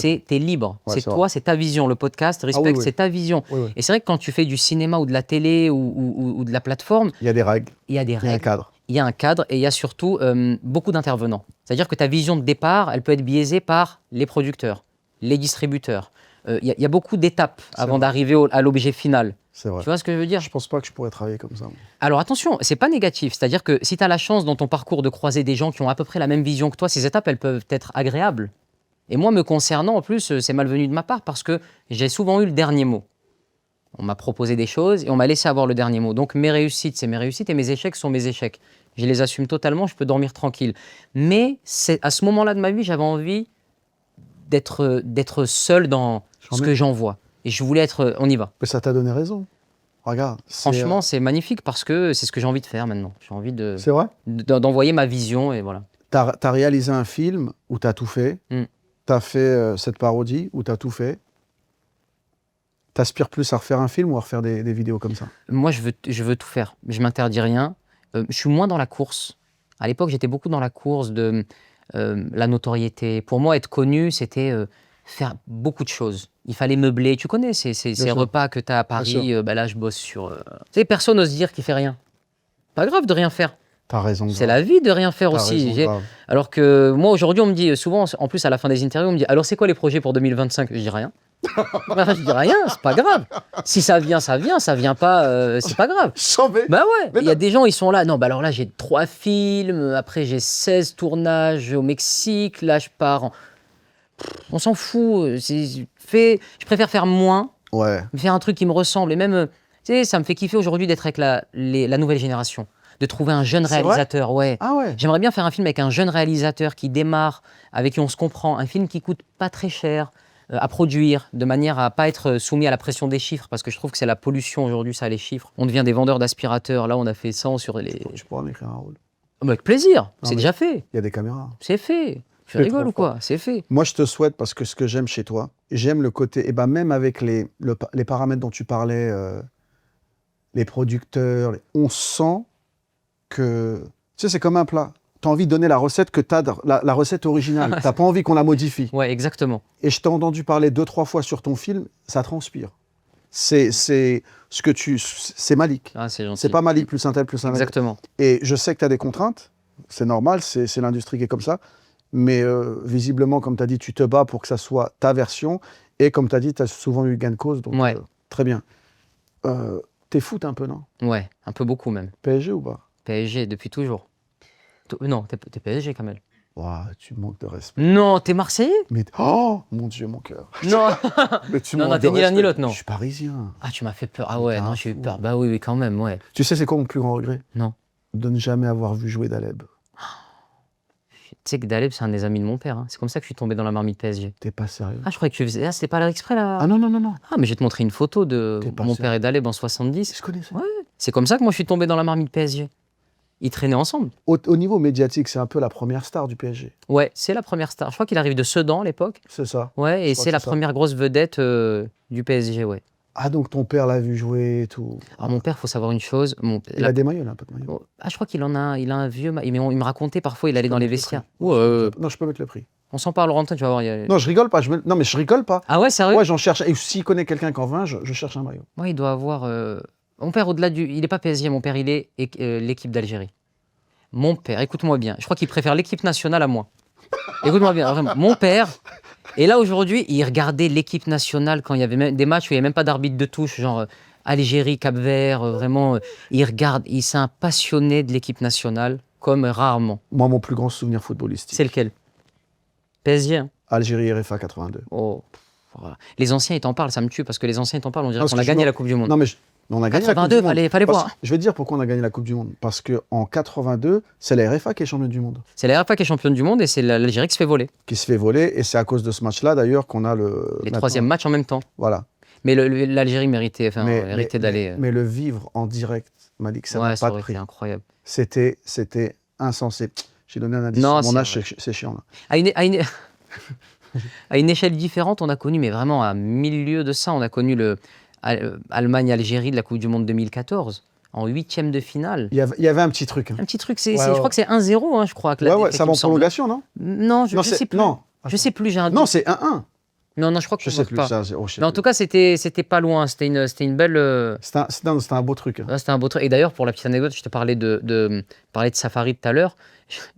t'es libre. Ouais, c'est toi, c'est ta vision. Le podcast, Respect, c'est ta vision. Oui. Et c'est vrai que quand tu fais du cinéma ou de la télé ou de la plateforme... Il y a des règles. Il y a un cadre. Il y a un cadre et il y a surtout beaucoup d'intervenants. C'est-à-dire que ta vision de départ, elle peut être biaisée par les producteurs, les distributeurs. Il y a beaucoup d'étapes avant d'arriver à l'objet final. C'est vrai. Tu vois ce que je veux dire? Je pense pas que je pourrais travailler comme ça. Alors attention, c'est pas négatif. C'est-à-dire que si tu as la chance dans ton parcours de croiser des gens qui ont à peu près la même vision que toi, ces étapes, elles peuvent être agréables. Et moi, me concernant, en plus, c'est malvenu de ma part parce que j'ai souvent eu le dernier mot. On m'a proposé des choses et on m'a laissé avoir le dernier mot. Donc mes réussites, c'est mes réussites et mes échecs sont mes échecs. Je les assume totalement, je peux dormir tranquille. Mais à ce moment-là de ma vie, j'avais envie d'être seul dans ce que j'envoie. Et je voulais être... On y va. Mais ça t'a donné raison. Regarde. Franchement, c'est magnifique parce que c'est ce que j'ai envie de faire maintenant. J'ai envie c'est vrai d'envoyer ma vision et voilà. T'as réalisé un film où t'as tout fait. T'as fait cette parodie où t'as tout fait. T'aspires plus à refaire un film ou à refaire des vidéos comme ça? Moi, je veux tout faire. Je m'interdis rien. Je suis moins dans la course. À l'époque, j'étais beaucoup dans la course de la notoriété. Pour moi, être connu, c'était faire beaucoup de choses. Il fallait meubler. Tu connais ces repas que tu as à Paris. Là, je bosse sur... Tu sais, personne n'ose dire qu'il fait rien. Pas grave de rien faire. T'as raison. C'est la vie de rien faire aussi. Alors que moi, aujourd'hui, on me dit souvent, en plus à la fin des interviews, on me dit « Alors, c'est quoi les projets pour 2025 ?» Je dis rien. Je dis rien, c'est pas grave. Si ça vient, ça vient. Ça vient pas, c'est pas grave. Bah ouais, il y a des gens, ils sont là. Non, bah alors là, j'ai 3 films. Après, j'ai 16 tournages au Mexique. Là, je pars. On s'en fout. Je préfère faire moins. Ouais. Faire un truc qui me ressemble. Et même, tu sais, ça me fait kiffer aujourd'hui d'être avec la nouvelle génération. De trouver un jeune réalisateur. Ouais. Ah ouais. J'aimerais bien faire un film avec un jeune réalisateur qui démarre, avec qui on se comprend. Un film qui coûte pas très cher. À produire, de manière à pas être soumis à la pression des chiffres, parce que je trouve que c'est la pollution aujourd'hui, ça, les chiffres. On devient des vendeurs d'aspirateurs. Là, on a fait 100 sur les... Je pourrais en écrire un rôle. Avec plaisir, c'est déjà fait. Il y a des caméras. C'est fait. Tu rigoles ou quoi? C'est fait. Moi, je te souhaite, parce que ce que j'aime chez toi, j'aime le côté, et ben même avec les paramètres dont tu parlais, les producteurs, on sent que... Tu sais, c'est comme un plat. Tu as envie de donner la recette que tu as, la recette originale. Tu n'as pas envie qu'on la modifie. Ouais, exactement. Et je t'ai entendu parler 2-3 fois sur ton film, ça transpire. C'est Malik. Ah, c'est gentil. C'est pas Malik plus un tel plus un tel. Exactement. Et je sais que tu as des contraintes, c'est normal, c'est l'industrie qui est comme ça. Mais visiblement, comme tu as dit, tu te bats pour que ça soit ta version. Et comme tu as dit, tu as souvent eu gain de cause. Donc, très bien. T'es foot un peu, non? Ouais, un peu beaucoup même. PSG ou pas? PSG depuis toujours. Non, t'es PSG, Kamel. Ouah, tu manques de respect. Non, t'es Marseillais? Mais oh mon Dieu, mon cœur. Non. Mais tu Non, manques t'es de ni l'un ni respect. l'autre, non. Je suis parisien. Ah, tu m'as fait peur. Ah Mais ouais, t'es non, un j'ai eu fou. peur. Bah oui, quand même, ouais. Tu sais, c'est quoi mon plus grand regret? Non. De ne jamais avoir vu jouer Daleb. Tu sais que Daleb, c'est un des amis de mon père. Hein. C'est comme ça que je suis tombé dans la marmite PSG. T'es pas sérieux? Ah, je croyais que tu faisais. Ah, c'était pas à exprès là. Ah non, non, non, non. Ah, mais je vais te montrer une photo de T'es pas mon sérieux. père et Daleb en 70. Je connaissais. Ouais. C'est comme ça que moi je suis tombé dans la marmite PSG. Ils traînaient ensemble. Au niveau médiatique, c'est un peu la première star du PSG. Ouais, c'est la première star. Je crois qu'il arrive de Sedan à l'époque. C'est ça. Ouais, et crois c'est que la c'est ça. première grosse vedette du PSG, ouais. Ah, donc ton père l'a vu jouer et tout. Alors mon père, faut savoir une chose. Il a des maillots, là, un peu de maillots. Ah, je crois qu'il il a un vieux. Il me racontait parfois, il allait dans les vestiaires. Ouais, non, je peux mettre le prix. On s'en parle, Laurentin, tu vas voir. Non, je rigole pas. Non, mais je rigole pas. Ah ouais, sérieux? Ouais, j'en cherche. Et s'il connaît quelqu'un qui en veut un, je cherche un maillot. Ouais, il doit avoir. Mon père, au-delà du. Il n'est pas PSG, mon père, il est l'équipe d'Algérie. Mon père, écoute-moi bien. Je crois qu'il préfère l'équipe nationale à moi. Écoute-moi bien, vraiment. Mon père. Et là, aujourd'hui, il regardait l'équipe nationale quand il y avait même des matchs où il n'y avait même pas d'arbitre de touche, genre Algérie, Cap-Vert, vraiment. Il regarde, il s'est un passionné de l'équipe nationale comme rarement. Moi, mon plus grand souvenir footballistique. C'est lequel? PSG. Hein. Algérie RFA 82. Oh, voilà. Les anciens, ils t'en parlent, ça me tue parce que les anciens, ils t'en parlent, on dirait Parce qu'on a que gagné non- la Coupe du Monde. Non, mais on a gagné la Coupe 82, du Monde. fallait Parce- voir. Je vais te dire pourquoi on a gagné la Coupe du Monde. Parce qu'en 82, c'est la RFA qui est championne du monde. C'est la RFA qui est championne du monde et c'est l'Algérie qui se fait voler. Qui se fait voler. Et c'est à cause de ce match-là, d'ailleurs, qu'on a Les maintenant- troisièmes matchs en même temps. Voilà. Mais l'Algérie méritait d'aller. Mais le vivre en direct, Malik, ça Ouais, n'a ça pas de aurait prix. été incroyable. C'était insensé. J'ai donné un indice. Non, Mon c'est âge, vrai. c'est chiant, là. À une échelle différente, on a connu, mais vraiment à milieu de ça, on a connu Allemagne-Algérie de la Coupe du Monde 2014, en 8e de finale. Il y avait un petit truc. Hein. Un petit truc, Ouais, je crois que c'est 1-0, hein, je crois. Que Ouais, la ouais, défaite, ça va il en me semble. prolongation, non? Non, je sais plus. Non. Je sais plus, j'ai un doute. Non, c'est 1-1. Non, je crois que Je ça sais vote plus. pas. Ça, je sais Mais en plus. tout cas, c'était pas loin. C'était une belle. C'était un beau truc. Hein. C'était un beau truc. Et d'ailleurs, pour la petite anecdote, je te parlais de Safari tout à l'heure.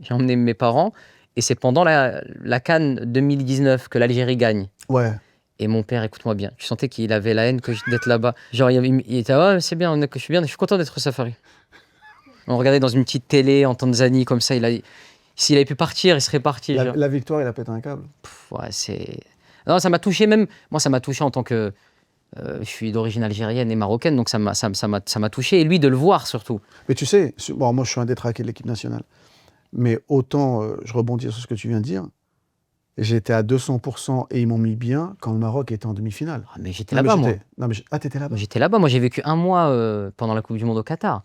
J'ai emmené mes parents et c'est pendant la CAN 2019 que l'Algérie gagne. Ouais. Et mon père, écoute-moi bien, tu sentais qu'il avait la haine d'être là-bas. Genre, il était, ouais, c'est bien, que je suis bien, je suis content d'être au Safari. On regardait dans une petite télé en Tanzanie, comme ça, s'il avait pu partir, il serait parti. genre. La victoire, il a pété un câble. Ouais, c'est. Non, ça m'a touché même. Moi, ça m'a touché en tant que. Je suis d'origine algérienne et marocaine, donc ça m'a touché. Et lui, de le voir surtout. Mais tu sais, bon, moi, je suis un détraqué de l'équipe nationale. Mais autant, je rebondis sur ce que tu viens de dire, j'étais à 200% et ils m'ont mis bien quand le Maroc était en demi-finale. Ah, mais j'étais là-bas, moi. Ah, t'étais là-bas. J'étais là-bas. Moi, j'ai vécu un mois pendant la Coupe du Monde au Qatar.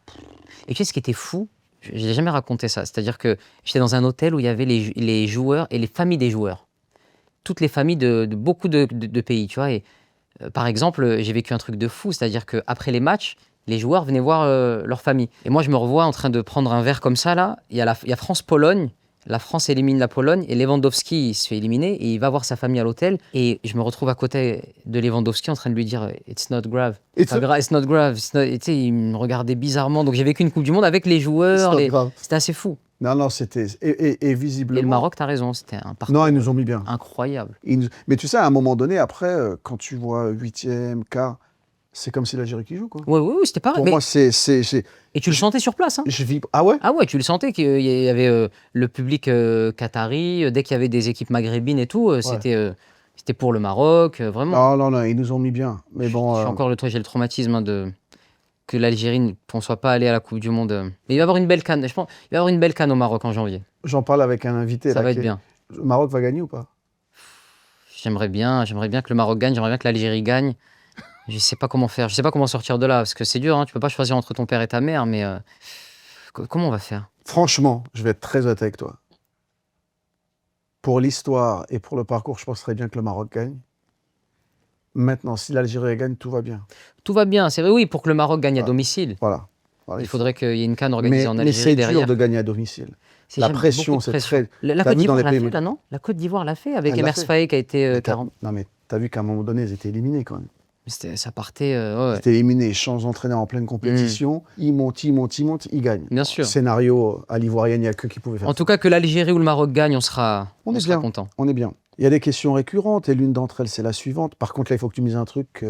Et tu sais ce qui était fou? Je n'ai jamais raconté ça. C'est-à-dire que j'étais dans un hôtel où il y avait les joueurs et les familles des joueurs. Toutes les familles de beaucoup de pays, tu vois. Et par exemple, j'ai vécu un truc de fou. C'est-à-dire qu'après les matchs, les joueurs venaient voir leur famille. Et moi, je me revois en train de prendre un verre comme ça, là. Il y a France-Pologne. La France élimine la Pologne et Lewandowski il se fait éliminer et il va voir sa famille à l'hôtel. Et je me retrouve à côté de Lewandowski en train de lui dire « It's not grave ». It's not grave. Et tu sais, il me regardait bizarrement. Donc j'ai vécu une Coupe du Monde avec les joueurs. C'était assez fou. Non, c'était... Et visiblement... Et le Maroc, t'as raison, c'était un parcours Non, ils nous ont mis bien. incroyable. Mais tu sais, à un moment donné, après, quand tu vois 8e, quart, c'est comme si l'Algérie qui joue, quoi. Oui, c'était pareil. Pour moi, c'est... Et tu le sentais sur place, hein. Je vis... Ah ouais? Ah ouais, tu le sentais qu'il y avait le public qatari, dès qu'il y avait des équipes maghrébines et tout, c'était pour le Maroc, vraiment. Non, ils nous ont mis bien. Mais bon... J'ai le traumatisme que l'Algérie ne soit pas allée à la Coupe du Monde. Mais il va y avoir une belle CAN, je pense. Il va y avoir une belle CAN au Maroc en janvier. J'en parle avec un invité. Ça va être bien. Le Maroc va gagner ou pas? J'aimerais bien que le Maroc gagne, j'aimerais bien que l'Algérie gagne. Je sais pas comment faire, je sais pas comment sortir de là, parce que c'est dur, hein, tu peux pas choisir entre ton père et ta mère, mais comment on va faire? Franchement, je vais être très honnête avec toi. Pour l'histoire et pour le parcours, je penserais bien que le Maroc gagne. Maintenant, si l'Algérie gagne, tout va bien. Tout va bien, c'est vrai, oui, pour que le Maroc gagne à domicile. Voilà. Il faudrait qu'il y ait une CAN organisée en Mais Algérie c'est derrière. dur de gagner à domicile. La J'aime pression, beaucoup de c'est pression. très... La T'as Côte vu dans d'Ivoire les l'a pays- fait, là, non? La Côte d'Ivoire l'a fait, avec Elle l'a Emers fait. Faé qui a été 40. Non, mais t'as vu qu'à un moment donné, ils étaient éliminés quand même. Ça partait... Ils étaient éliminés, ils changent d'entraîneur en pleine compétition. Ils montent, ils gagnent. Bien sûr. Scénario à l'Ivoirienne, il n'y a que qui pouvait faire En ça. tout cas, que l'Algérie ou le Maroc gagne, on sera bien. content. On est bien. Il y a des questions récurrentes et l'une d'entre elles, c'est la suivante. Par contre, là, il faut que tu mises un truc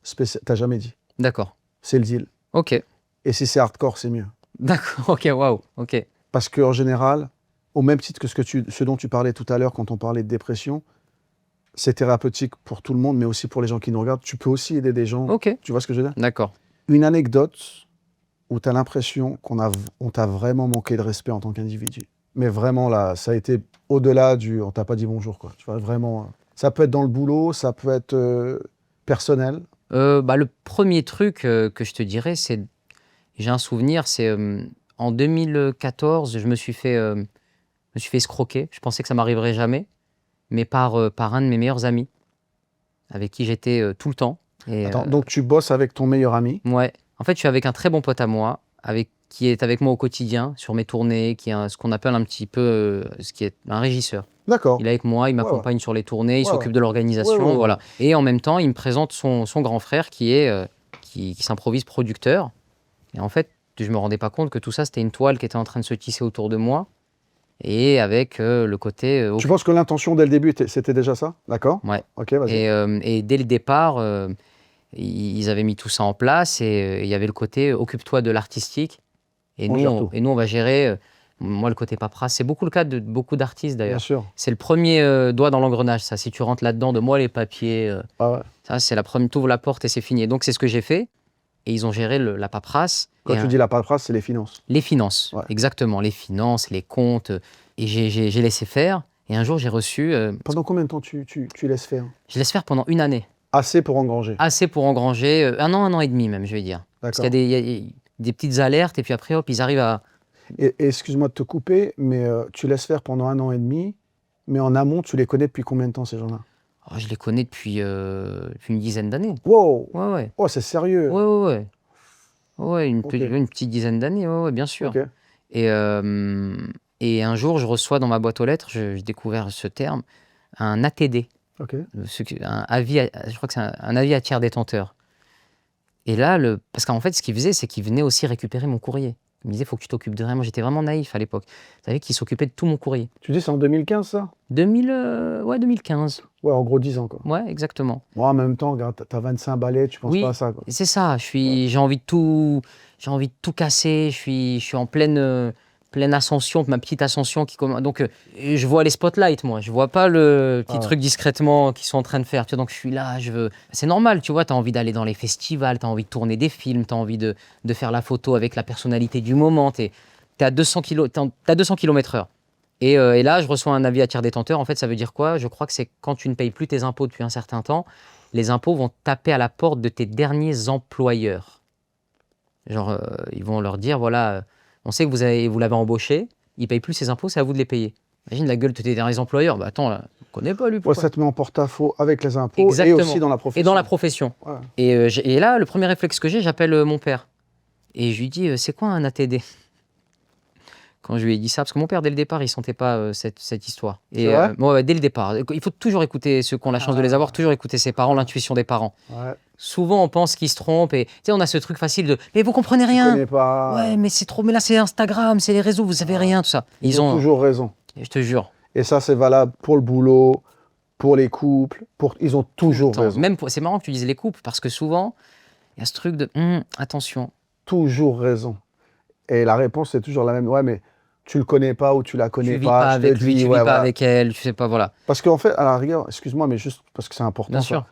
spécial. T'as jamais dit. D'accord. c'est le deal. Ok. Et si c'est hardcore, c'est mieux. D'accord. Ok. Waouh. Ok. Parce qu'en général, au même titre que ce dont tu parlais tout à l'heure quand on parlait de dépression, c'est thérapeutique pour tout le monde, mais aussi pour les gens qui nous regardent. Tu peux aussi aider des gens. Ok. Tu vois ce que je veux dire? D'accord. Une anecdote où tu as l'impression on t'a vraiment manqué de respect en tant qu'individu. Mais vraiment, là, ça a été au-delà du on t'a pas dit bonjour, quoi. Tu vois, vraiment. Ça peut être dans le boulot, ça peut être personnel. Le premier truc que je te dirais, c'est, j'ai un souvenir, c'est en 2014, je me suis fait escroquer. Je pensais que ça m'arriverait jamais, mais par un de mes meilleurs amis, avec qui j'étais tout le temps. Et, Attends, donc tu bosses avec ton meilleur ami. ouais. En fait, je suis avec un très bon pote à moi, qui est avec moi au quotidien, sur mes tournées, qui est ce qu'on appelle un petit peu, ce qui est un régisseur. D'accord. Il est avec moi, il Ouais, m'accompagne sur les tournées, il Ouais, s'occupe ouais. de l'organisation, Ouais, ouais, ouais. voilà. Et en même temps, il me présente son grand frère qui s'improvise producteur. Et en fait, je me rendais pas compte que tout ça, c'était une toile qui était en train de se tisser autour de moi. Et avec le côté... Tu penses que l'intention dès le début, c'était déjà ça? D'accord. Ouais. Ok, vas-y. Et dès le départ, ils avaient mis tout ça en place et il y avait le côté occupe-toi de l'artistique. Et On gère tout. nous, on va gérer, moi, le côté paperasse. C'est beaucoup le cas de beaucoup d'artistes, Bien d'ailleurs. sûr. C'est le premier doigt dans l'engrenage, ça. Si tu rentres là-dedans, de moi les papiers, Ah ouais. ça, c'est la première, tu ouvres la porte et c'est fini. Et donc, c'est ce que j'ai fait. Et ils ont géré la paperasse. Quand Et, tu dis la paperasse, c'est les finances. les finances, Ouais. exactement. Les finances, les comptes. Et j'ai laissé faire. Et un jour, j'ai reçu... Pendant combien de temps tu laisses faire? je laisse faire pendant une année. Assez pour engranger. Assez pour engranger, un an et demi même, je vais dire. Parce D'accord. qu'il y a des petites alertes et puis après, hop, ils arrivent à... Et excuse-moi de te couper, mais tu laisses faire pendant 1 an et demi, mais en amont, tu les connais depuis combien de temps, ces gens-là? Oh, je les connais depuis une dizaine d'années. Wow! Ouais, ouais. Oh, c'est sérieux. Ouais, ouais, ouais. Ouais, Ok. une petite dizaine d'années, ouais, ouais, bien sûr. Ok. Et un jour, je reçois dans ma boîte aux lettres, j'ai découvert ce terme, un ATD, Ok. un avis, je crois que c'est un avis à tiers détenteur. Et là, parce qu'en fait, ce qu'il faisait, c'est qu'il venait aussi récupérer mon courrier. Il me disait, il faut que tu t'occupes de rien. Moi, j'étais vraiment naïf à l'époque. Vous savez qu'il s'occupait de tout mon courrier. Tu dis c'est en 2015, ça? 2015. Ouais, en gros 10 ans, quoi. Ouais, exactement. Moi, en même temps, regarde, t'as 25 balais, tu penses Oui, pas à ça, quoi. c'est ça. J'ai envie de tout casser. Je suis en pleine ascension, ma petite ascension qui commence. Donc, je vois les spotlights, moi. Je vois pas le petit truc discrètement qu'ils sont en train de faire. Tu vois, donc, je suis là, C'est normal, tu vois. Tu as envie d'aller dans les festivals, tu as envie de tourner des films, tu as envie de faire la photo avec la personnalité du moment. Tu es à 200 km/h. Et là, je reçois un avis à tiers détenteur. En fait, ça veut dire quoi? Je crois que c'est quand tu ne payes plus tes impôts depuis un certain temps, les impôts vont taper à la porte de tes derniers employeurs. Genre, ils vont leur dire, voilà, on sait que vous l'avez embauché, il ne paye plus ses impôts, c'est à vous de les payer. Imagine la gueule de tes derniers employeurs. Bah attends, là, on ne connaît pas lui. Ouais, Pourquoi? ça te met en porte-à-faux avec les impôts Exactement. et aussi dans la profession. Et dans la profession. Ouais. Et là, le premier réflexe que j'appelle mon père. Et je lui dis, c'est quoi un ATD? Quand je lui ai dit ça, parce que mon père, dès le départ, il ne sentait pas cette histoire. Et C'est vrai? moi, dès le départ, il faut toujours écouter ceux qui ont la chance de les avoir, toujours écouter ses parents, l'intuition des parents. Ouais. Souvent, on pense qu'ils se trompent et tu sais, on a ce truc facile de mais vous comprenez Tu rien. connais pas. Ouais, mais c'est trop. Mais là, c'est Instagram, c'est les réseaux, vous savez rien, tout ça. Ils ont toujours raison. Je te jure. Et ça, c'est valable pour le boulot, pour les couples. Ils ont toujours raison. Même c'est marrant que tu dises les couples parce que souvent, il y a ce truc de attention. Toujours raison. Et la réponse, c'est toujours la même. Ouais, mais tu le connais pas ou tu la connais Tu vis pas. pas je te avec lui, dis, tu ouais, vis pas voilà. avec elle, tu sais pas, voilà. Parce qu'en fait, à la rigueur, excuse-moi, mais juste parce que c'est important. Bien ça, sûr.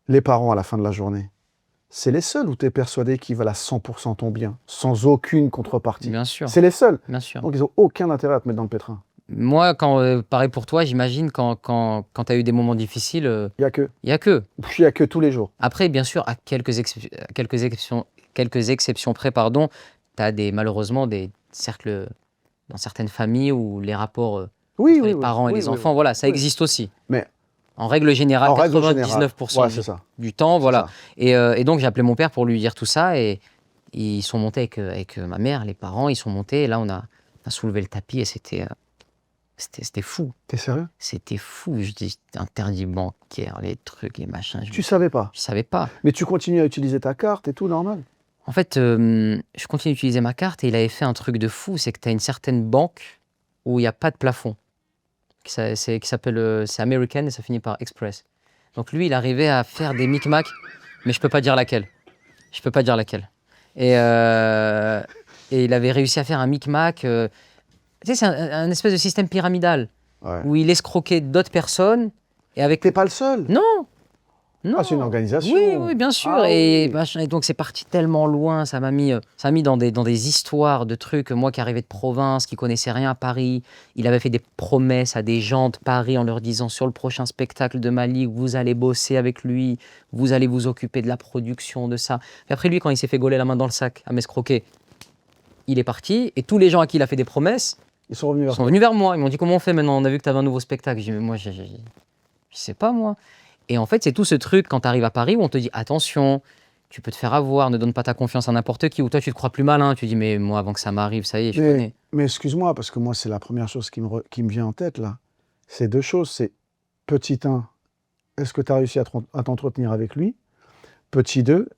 Les parents, à la fin de la journée, c'est les seuls où tu es persuadé qu'ils veulent à 100% ton bien, sans aucune contrepartie. Bien sûr. C'est les seuls. Bien sûr. Donc, ils n'ont aucun intérêt à te mettre dans le pétrin. Moi, pareil pour toi, j'imagine, quand tu as eu des moments difficiles, Il n'y a que. il y a que. Il n'y a que tous les jours. Après, bien sûr, à quelques exceptions près, pardon, tu as malheureusement des cercles dans certaines familles où les rapports Oui, entre oui, les parents et les enfants, voilà, ça oui. existe aussi. Mais en règle générale, en règle 99% générale, ouais, c'est ça. du temps, voilà. ça. Et donc, j'ai appelé mon père pour lui dire tout ça et ils sont montés avec ma mère, les parents, ils sont montés et là, on a soulevé le tapis et c'était fou. T'es sérieux? C'était fou. Je dis interdit bancaire, les trucs, les machins. Tu savais pas. Je savais pas. Mais tu continues à utiliser ta carte et tout, normal. En fait, je continue d'utiliser ma carte et il avait fait un truc de fou, c'est que tu as une certaine banque où il n'y a pas de plafond, qui s'appelle, c'est American et ça finit par Express. Donc lui, il arrivait à faire des micmacs, mais je peux pas dire laquelle. Je peux pas dire laquelle. Et il avait réussi à faire un micmac. Tu sais, c'est un espèce de système pyramidal Ouais. où il escroquait d'autres personnes. Et avec... T'es pas le seul. Non, non. Ah, c'est une organisation. Oui, oui, bien sûr. Ah, et, oui. machin, et donc c'est parti tellement loin, ça m'a mis dans des histoires de trucs. Moi qui arrivais de province, qui connaissais rien à Paris, il avait fait des promesses à des gens de Paris en leur disant sur le prochain spectacle de ma ligue, vous allez bosser avec lui, vous allez vous occuper de la production, de ça. Et après lui, quand il s'est fait gauler la main dans le sac à m'escroquer, il est parti. Et tous les gens à qui il a fait des promesses Ils sont revenus vers sont venus vers moi. Ils m'ont dit comment on fait maintenant, on a vu que tu avais un nouveau spectacle. J'ai dit mais moi je sais pas moi. Et en fait, c'est tout ce truc quand tu arrives à Paris où on te dit attention, tu peux te faire avoir, ne donne pas ta confiance à n'importe qui, ou toi tu te crois plus malin, tu dis mais moi avant que ça m'arrive, ça y est, je connais. Mais excuse-moi, parce que moi, c'est la première chose qui me vient en tête, là. C'est deux choses. C'est, petit 1, est-ce que tu as réussi à t'entretenir avec lui? Petit 2,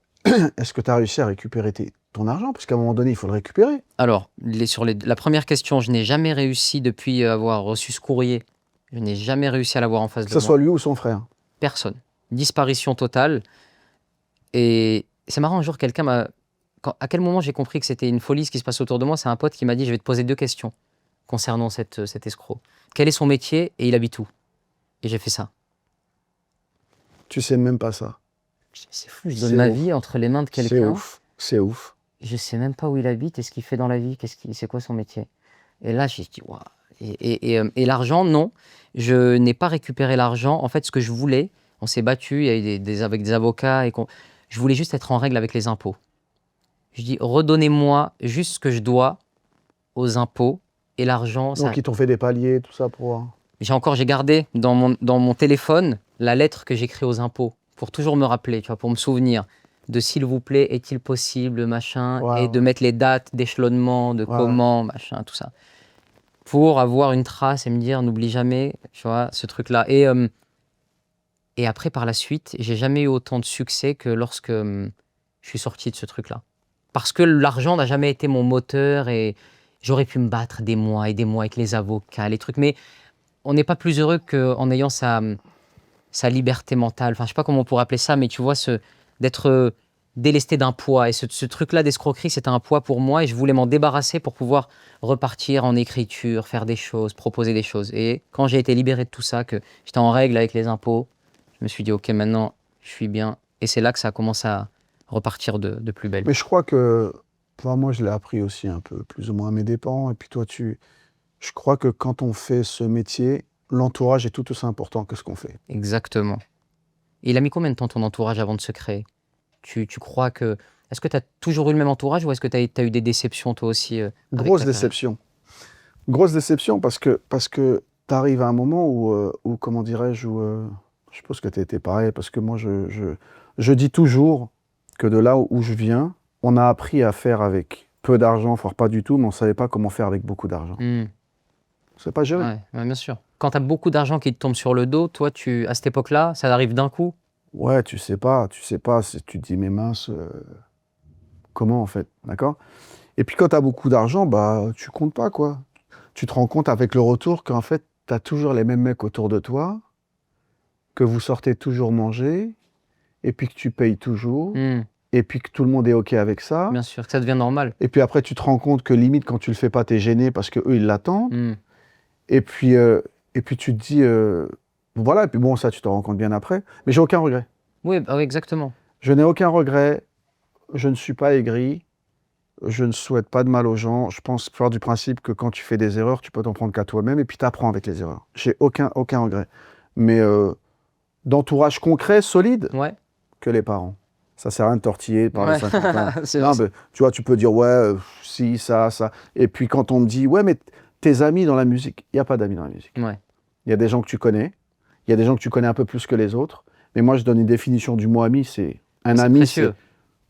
est-ce que tu as réussi à récupérer ton argent? Parce qu'à un moment donné, il faut le récupérer. Alors, la première question, je n'ai jamais réussi depuis avoir reçu ce courrier, je n'ai jamais réussi à l'avoir en face Que de ce moi. soit lui ou son frère. Personne. Disparition totale. Et c'est marrant, un jour, quelqu'un m'a... À quel moment j'ai compris que c'était une folie ce qui se passe autour de moi? C'est un pote qui m'a dit, je vais te poser 2 questions concernant cet escroc. Quel est son métier et il habite où? Et j'ai fait ça. Tu sais même pas ça. C'est fou, je donne C'est ma ouf. vie entre les mains de C'est quelqu'un. ouf. C'est ouf. Je sais même pas où il habite et ce qu'il fait dans la vie, c'est quoi son métier. Et là, j'ai dit, waouh. Et l'argent, non. Je n'ai pas récupéré l'argent. En fait, ce que je voulais, on s'est battu, il y a eu avec des avocats, je voulais juste être en règle avec les impôts. Je dis, redonnez-moi juste ce que je dois aux impôts et l'argent. Donc, ils t'ont fait des paliers, tout ça pour... J'ai gardé dans mon téléphone la lettre que j'écris aux impôts pour toujours me rappeler, tu vois, pour me souvenir de s'il vous plaît, est-il possible, machin, Ouais, et de ouais. mettre les dates d'échelonnement, de Ouais, comment, machin, tout ça. Pour avoir une trace et me dire, n'oublie jamais, tu vois, ce truc-là. Et après, par la suite, j'ai jamais eu autant de succès que lorsque je suis sorti de ce truc-là. Parce que l'argent n'a jamais été mon moteur et j'aurais pu me battre des mois et des mois avec les avocats, les trucs. Mais on n'est pas plus heureux qu'en ayant sa liberté mentale. Enfin, je sais pas comment on pourrait appeler ça, mais tu vois, d'être délesté d'un poids. Et ce truc-là d'escroquerie, c'était un poids pour moi et je voulais m'en débarrasser pour pouvoir repartir en écriture, faire des choses, proposer des choses. Et quand j'ai été libéré de tout ça, que j'étais en règle avec les impôts, je me suis dit, OK, maintenant, je suis bien. Et c'est là que ça a commencé à repartir de plus belle. Mais je crois que... Enfin, moi, je l'ai appris aussi un peu, plus ou moins à mes dépens. Et puis toi, je crois que quand on fait ce métier, l'entourage est tout aussi important que ce qu'on fait. Exactement. Et il a mis combien de temps ton entourage avant de se créer? Tu crois que... Est-ce que tu as toujours eu le même entourage ou est-ce que tu as eu des déceptions toi aussi avec Grosse ta carrière? déception. Grosse déception parce que tu arrives à un moment où comment dirais-je, je suppose que tu étais pareil, parce que moi, je dis toujours que de là où je viens, on a appris à faire avec peu d'argent, voire pas du tout, mais on ne savait pas comment faire avec beaucoup d'argent. On ne savait pas gérer. Ouais, bien sûr. Quand tu as beaucoup d'argent qui te tombe sur le dos, toi, à cette époque-là, ça arrive d'un coup? Ouais, tu sais pas, tu te dis, mais mince, comment en fait, d'accord? Et puis quand tu as beaucoup d'argent, bah, tu comptes pas, quoi. Tu te rends compte avec le retour qu'en fait, tu as toujours les mêmes mecs autour de toi, que vous sortez toujours manger, et puis que tu payes toujours, et puis que tout le monde est OK avec ça. Bien sûr, que ça devient normal. Et puis après, tu te rends compte que limite, quand tu le fais pas, tu es gêné parce qu'eux, ils l'attendent. Et puis tu te dis, voilà, et puis bon, ça, tu te rends compte bien après. Mais j'ai aucun regret. Oui, bah oui, exactement. Je n'ai aucun regret. Je ne suis pas aigri. Je ne souhaite pas de mal aux gens. Je pense faire du principe que quand tu fais des erreurs, tu peux t'en prendre qu'à toi-même et puis tu apprends avec les erreurs. J'ai aucun regret. Mais d'entourage concret, solide, Ouais. que les parents. Ça sert à rien de tortiller par les 50 ans. C'est Non, vrai. mais, tu vois, tu peux dire, ouais, si, ça. Et puis quand on me dit, ouais, mais tes amis dans la musique, il n'y a pas d'amis dans la musique. Ouais. Il y a des gens que tu connais. Il y a des gens que tu connais un peu plus que les autres. Mais moi, je donne une définition du mot ami, c'est un C'est ami, précieux.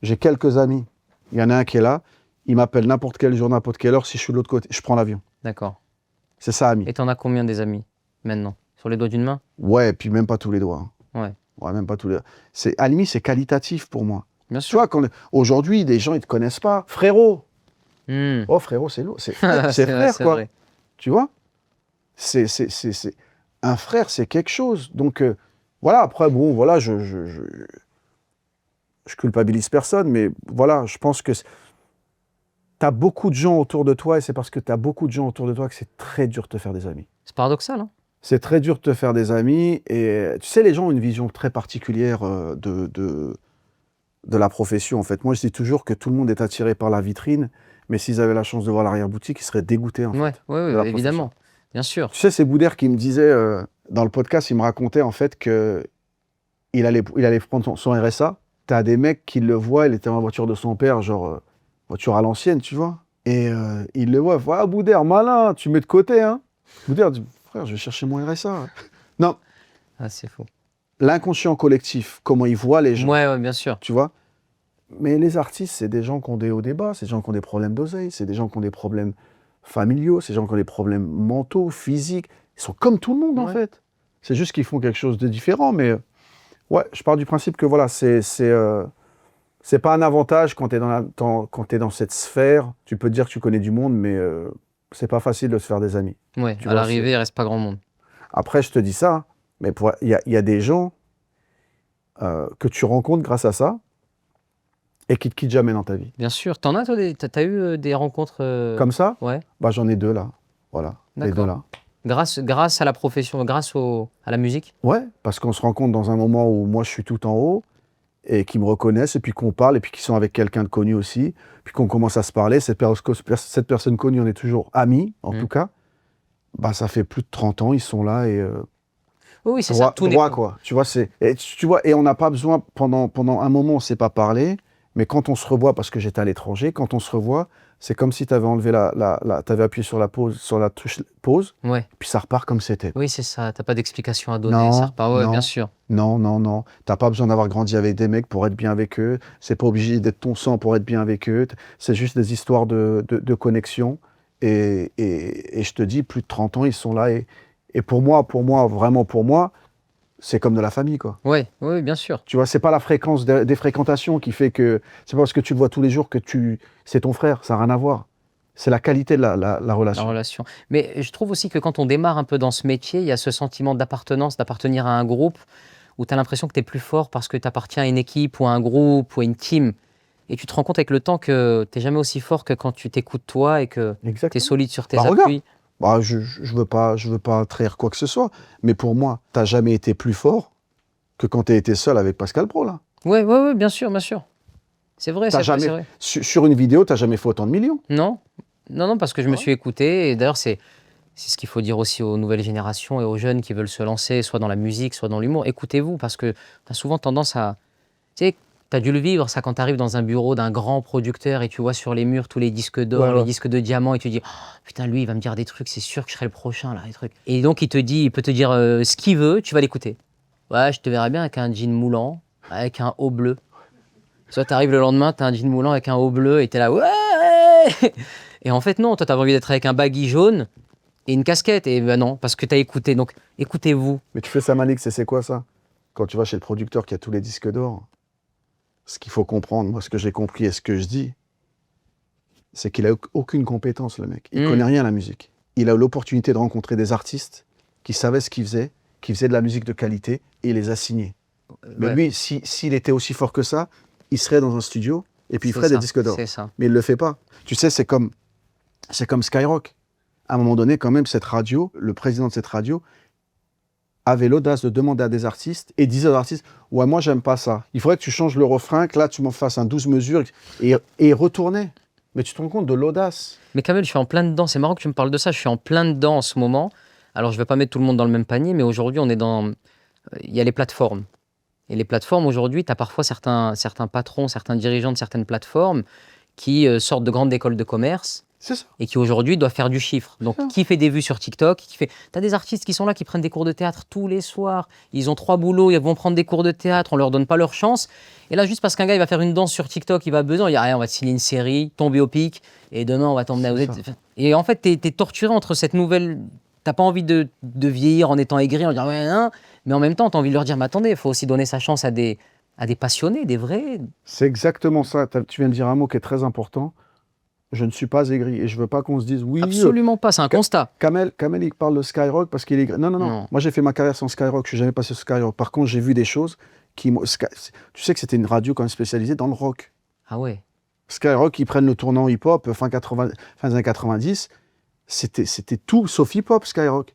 j'ai quelques amis. Il y en a un qui est là, il m'appelle n'importe quel jour, n'importe quelle heure, si je suis de l'autre côté, je prends l'avion. D'accord. C'est ça, ami. Et t'en as combien des amis maintenant? Sur les doigts d'une main? Ouais, et puis même pas tous les doigts. Ouais. Ouais, même pas tous les. À la limite, c'est qualitatif pour moi. Bien Tu sûr. vois, aujourd'hui, des gens, ils te connaissent pas. Frérot. Hmm. Oh, frérot, c'est lourd. C'est C'est frère, vrai, c'est quoi. vrai. Tu vois, un frère, c'est quelque chose. Donc, voilà, après, bon, voilà, je je culpabilise personne, mais voilà, je pense que tu as beaucoup de gens autour de toi et c'est parce que tu as beaucoup de gens autour de toi que c'est très dur de te faire des amis. C'est paradoxal, hein? C'est très dur de te faire des amis et tu sais, les gens ont une vision très particulière de la profession, en fait. Moi, je dis toujours que tout le monde est attiré par la vitrine, mais s'ils avaient la chance de voir l'arrière-boutique, ils seraient dégoûtés, en Ouais, fait, ouais, de la évidemment, profession. bien sûr. Tu sais, c'est Boudère qui me disait, dans le podcast, il me racontait, en fait, que il allait prendre son RSA. T'as des mecs qui le voient, il était dans la voiture de son père, genre, voiture à l'ancienne, tu vois. Et il le voit, il fait, ah, Boudère, malin, tu mets de côté, hein. Boudère dit, frère, je vais chercher mon RSA. Non, Ah, c'est faux. l'inconscient collectif, comment il voit les gens, Ouais, bien sûr. tu vois. Mais les artistes, c'est des gens qui ont des hauts débats, c'est des gens qui ont des problèmes d'oseille, c'est des gens qui ont des problèmes familiaux, c'est des gens qui ont des problèmes mentaux, physiques. Ils sont comme tout le monde, en Ouais. fait. C'est juste qu'ils font quelque chose de différent, mais ouais, je pars du principe que voilà, c'est pas un avantage quand tu es quand t'es dans cette sphère. Tu peux te dire que tu connais du monde, mais c'est pas facile de se faire des amis. Ouais, Tu à vois, l'arrivée, il reste pas grand monde. Après, je te dis ça, mais il y a des gens que tu rencontres grâce à ça et qui te quittent jamais dans ta vie. Bien sûr. T'en as, toi, t'as eu des rencontres Comme ça, Ouais, bah, j'en ai deux là. Voilà, les deux d'accord. là. Grâce à la profession, à la musique? Ouais, parce qu'on se rencontre dans un moment où moi je suis tout en haut et qui me reconnaissent et puis qu'on parle et puis qui sont avec quelqu'un de connu aussi, puis qu'on commence à se parler. Cette personne connue, on est toujours amis, en tout cas. Bah, ça fait plus de 30 ans, ils sont là et Oui, c'est ça. Tout n'est droit pas. quoi. Tu vois, tu vois, et on n'a pas besoin, pendant un moment, on ne s'est pas parlé, mais quand on se revoit, parce que j'étais à l'étranger, quand on se revoit, c'est comme si tu avais enlevé t'avais appuyé sur la touche pause, Ouais. puis ça repart comme c'était. Oui, c'est ça. T'as pas d'explication à donner. Non, Ça repart. Ouais, bien non, sûr. non, non, non. T'as pas besoin d'avoir grandi avec des mecs pour être bien avec eux. C'est pas obligé d'être ton sang pour être bien avec eux. C'est juste des histoires de connexion. Et je te dis, plus de 30 ans, ils sont là. Et pour moi, vraiment pour moi, c'est comme de la famille, quoi. Ouais, oui, bien sûr. Tu vois, c'est pas la fréquence des fréquentations qui fait que... C'est pas parce que tu le vois tous les jours que c'est ton frère. Ça n'a rien à voir. C'est la qualité de la La relation. relation. Mais je trouve aussi que quand on démarre un peu dans ce métier, il y a ce sentiment d'appartenance, d'appartenir à un groupe où tu as l'impression que tu es plus fort parce que tu appartiens à une équipe ou à un groupe ou à une team. Et tu te rends compte avec le temps que tu n'es jamais aussi fort que quand tu t'écoutes toi et que tu es Exactement. solide sur tes Bah, regarde. appuis. Bah, je veux pas trahir quoi que ce soit, mais pour moi, t'as jamais été plus fort que quand tu as été seul avec Pascal Pro, là. Ouais, ouais, ouais, bien sûr, bien sûr. C'est vrai, T'as c'est vrai, jamais, c'est vrai. sur une vidéo, tu n'as jamais fait autant de millions. Non, non, non, parce que je me Ouais. suis écouté. Et d'ailleurs, c'est ce qu'il faut dire aussi aux nouvelles générations et aux jeunes qui veulent se lancer, soit dans la musique, soit dans l'humour. Écoutez-vous, parce que tu as souvent tendance à... Tu sais, tu as dû le vivre, ça, quand tu arrives dans un bureau d'un grand producteur et tu vois sur les murs tous les disques d'or, Ouais, les ouais. disques de diamant, et tu dis, oh, putain, lui, il va me dire des trucs, c'est sûr que je serai le prochain, là, les trucs. Et donc, il peut te dire ce qu'il veut, tu vas l'écouter. Ouais, je te verrais bien avec un jean moulant, avec un haut bleu. Soit tu arrives le lendemain, tu as un jean moulant avec un haut bleu et tu es là, ouais. Et en fait, non, toi, tu as envie d'être avec un baggy jaune et une casquette. Et ben non, parce que tu as écouté. Donc, écoutez-vous. Mais tu fais ça, Malik, c'est quoi ça? Quand tu vas chez le producteur qui a tous les disques d'or, ce qu'il faut comprendre, moi, ce que j'ai compris et ce que je dis, c'est qu'il a aucune compétence, le mec. Il connaît rien à la musique. Il a eu l'opportunité de rencontrer des artistes qui savaient ce qu'ils faisaient, qui faisaient de la musique de qualité, et il les a signés. Mais Ouais, lui, s'il était aussi fort que ça, il serait dans un studio et puis il c'est ferait des ça, disques d'or. c'est ça. Mais il le fait pas. Tu sais, c'est comme Skyrock. À un moment donné, quand même, cette radio, le président de cette radio, avait l'audace de demander à des artistes et disait aux artistes, ouais, moi, j'aime pas ça. Il faudrait que tu changes le refrain, que là, tu m'en fasses un 12 mesures, et retourner. Mais tu te rends compte de l'audace. Mais Kamel, je suis en plein dedans. C'est marrant que tu me parles de ça. Je suis en plein dedans en ce moment. Alors, je ne vais pas mettre tout le monde dans le même panier, mais aujourd'hui, on est dans... Il y a les plateformes. Et les plateformes, aujourd'hui, tu as parfois certains patrons, certains dirigeants de certaines plateformes qui sortent de grandes écoles de commerce C'est ça. et qui aujourd'hui doivent faire du chiffre. Donc, qui fait des vues sur TikTok, T'as des artistes qui sont là, qui prennent des cours de théâtre tous les soirs. Ils ont 3 boulots, ils vont prendre des cours de théâtre, on leur donne pas leur chance. Et là, juste parce qu'un gars, il va faire une danse sur TikTok, il va besoin, il y a rien, on va te signer une série, tomber au pic, et demain, on va t'emmener à... C'est ça. Et en fait, t'es torturé entre cette nouvelle... T'as pas envie de vieillir en étant aigri, en disant ouais, hein, mais en même temps, t'as envie de leur dire, mais attendez, il faut aussi donner sa chance à des passionnés, des vrais. C'est exactement ça. Tu viens de dire un mot qui est très important. Je ne suis pas aigri. Et je veux pas qu'on se dise, oui, Absolument pas, c'est un constat. Kamel, il parle de Skyrock parce qu'il est aigri. Non, non, non. Non. Moi, j'ai fait ma carrière sans Skyrock. Je suis jamais passé sur Skyrock. Par contre, j'ai vu des choses Tu sais que c'était une radio quand même spécialisée dans le rock. Ah ouais. Skyrock, ils prennent le tournant hip-hop, fin des années 90, c'était tout sauf hip-hop, Skyrock.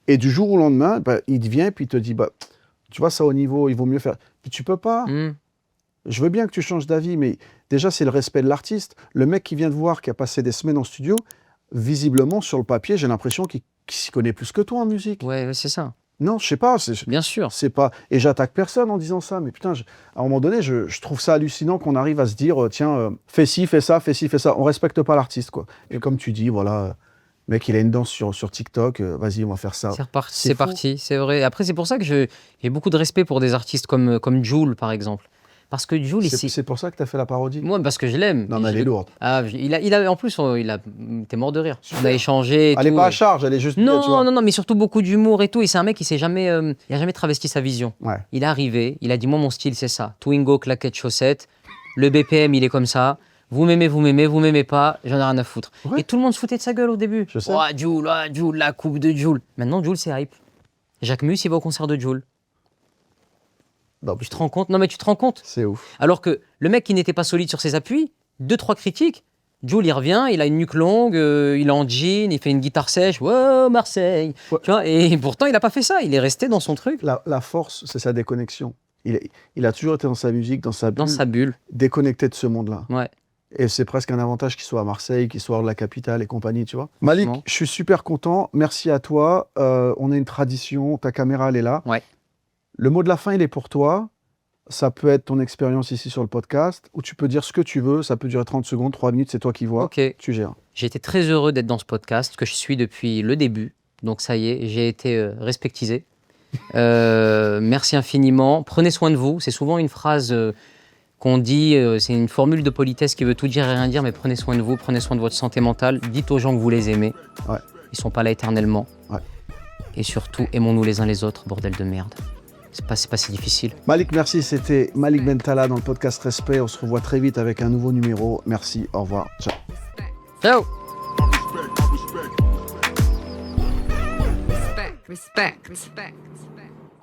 Et du jour au lendemain, il te vient puis il te dit, tu vois, ça au niveau, il vaut mieux faire. Puis tu peux pas. Je veux bien que tu changes d'avis, mais déjà, c'est le respect de l'artiste. Le mec qui vient te voir, qui a passé des semaines en studio, visiblement, sur le papier, j'ai l'impression qu'il s'y connaît plus que toi en musique. Ouais, c'est ça. Non, je sais pas. Bien sûr. C'est pas. Et j'attaque personne en disant ça, mais putain, à un moment donné, je trouve ça hallucinant qu'on arrive à se dire, tiens, fais ci, fais ça, fais ci, fais ça. On respecte pas l'artiste, quoi. Et comme tu dis, voilà, mec, il a une danse sur TikTok, vas-y, on va faire ça. C'est parti, c'est vrai. Après, c'est pour ça que j'ai beaucoup de respect pour des artistes comme Jul, par exemple. Parce que Jul, c'est pour ça que tu as fait la parodie? Moi, parce que je l'aime. Non, mais elle est lourde. Ah, en plus, t'es mort de rire. On a échangé. Elle n'est pas à charge, elle est juste. Non, tu vois. non, mais surtout beaucoup d'humour et tout. Et c'est un mec qui il a jamais travesti sa vision. Ouais. Il est arrivé, il a dit, moi, mon style, c'est ça. Twingo, claquette, chaussette. Le BPM, il est comme ça. Vous m'aimez pas, j'en ai rien à foutre. Ouais. Et tout le monde se foutait de sa gueule au début. Je sais. Jul, la coupe de Jul. Maintenant, Jul, c'est hype. Jacques Mus, il va au concert de Jul. Non, tu te rends compte? Non, mais tu te rends compte? C'est ouf. Alors que le mec qui n'était pas solide sur ses appuis, 2-3 critiques, Jul, il revient, il a une nuque longue, il est en jean, il fait une guitare sèche, wow, Marseille. Ouais. Tu vois, et pourtant, il n'a pas fait ça, il est resté dans son truc. La force, c'est sa déconnexion. Il a toujours été dans sa musique, dans sa bulle. Déconnecté de ce monde-là. Ouais. Et c'est presque un avantage qu'il soit à Marseille, qu'il soit hors de la capitale et compagnie, tu vois. Malik, je suis super content. Merci à toi. On a une tradition. Ta caméra, elle est là. Ouais. Le mot de la fin, il est pour toi. Ça peut être ton expérience ici sur le podcast, ou tu peux dire ce que tu veux. Ça peut durer 30 secondes, 3 minutes, c'est toi qui vois. Ok. Tu gères. J'ai été très heureux d'être dans ce podcast, que je suis depuis le début. Donc ça y est, j'ai été respectisé. Merci infiniment. Prenez soin de vous. C'est souvent une phrase... qu'on dit, c'est une formule de politesse qui veut tout dire et rien dire, mais prenez soin de vous, prenez soin de votre santé mentale, dites aux gens que vous les aimez, ils sont pas là éternellement, et surtout, aimons-nous les uns les autres, bordel de merde. C'est pas si difficile. Malik, merci, c'était Malik Bentala dans le podcast Respect, on se revoit très vite avec un nouveau numéro, merci, au revoir, ciao. Ciao. Respect.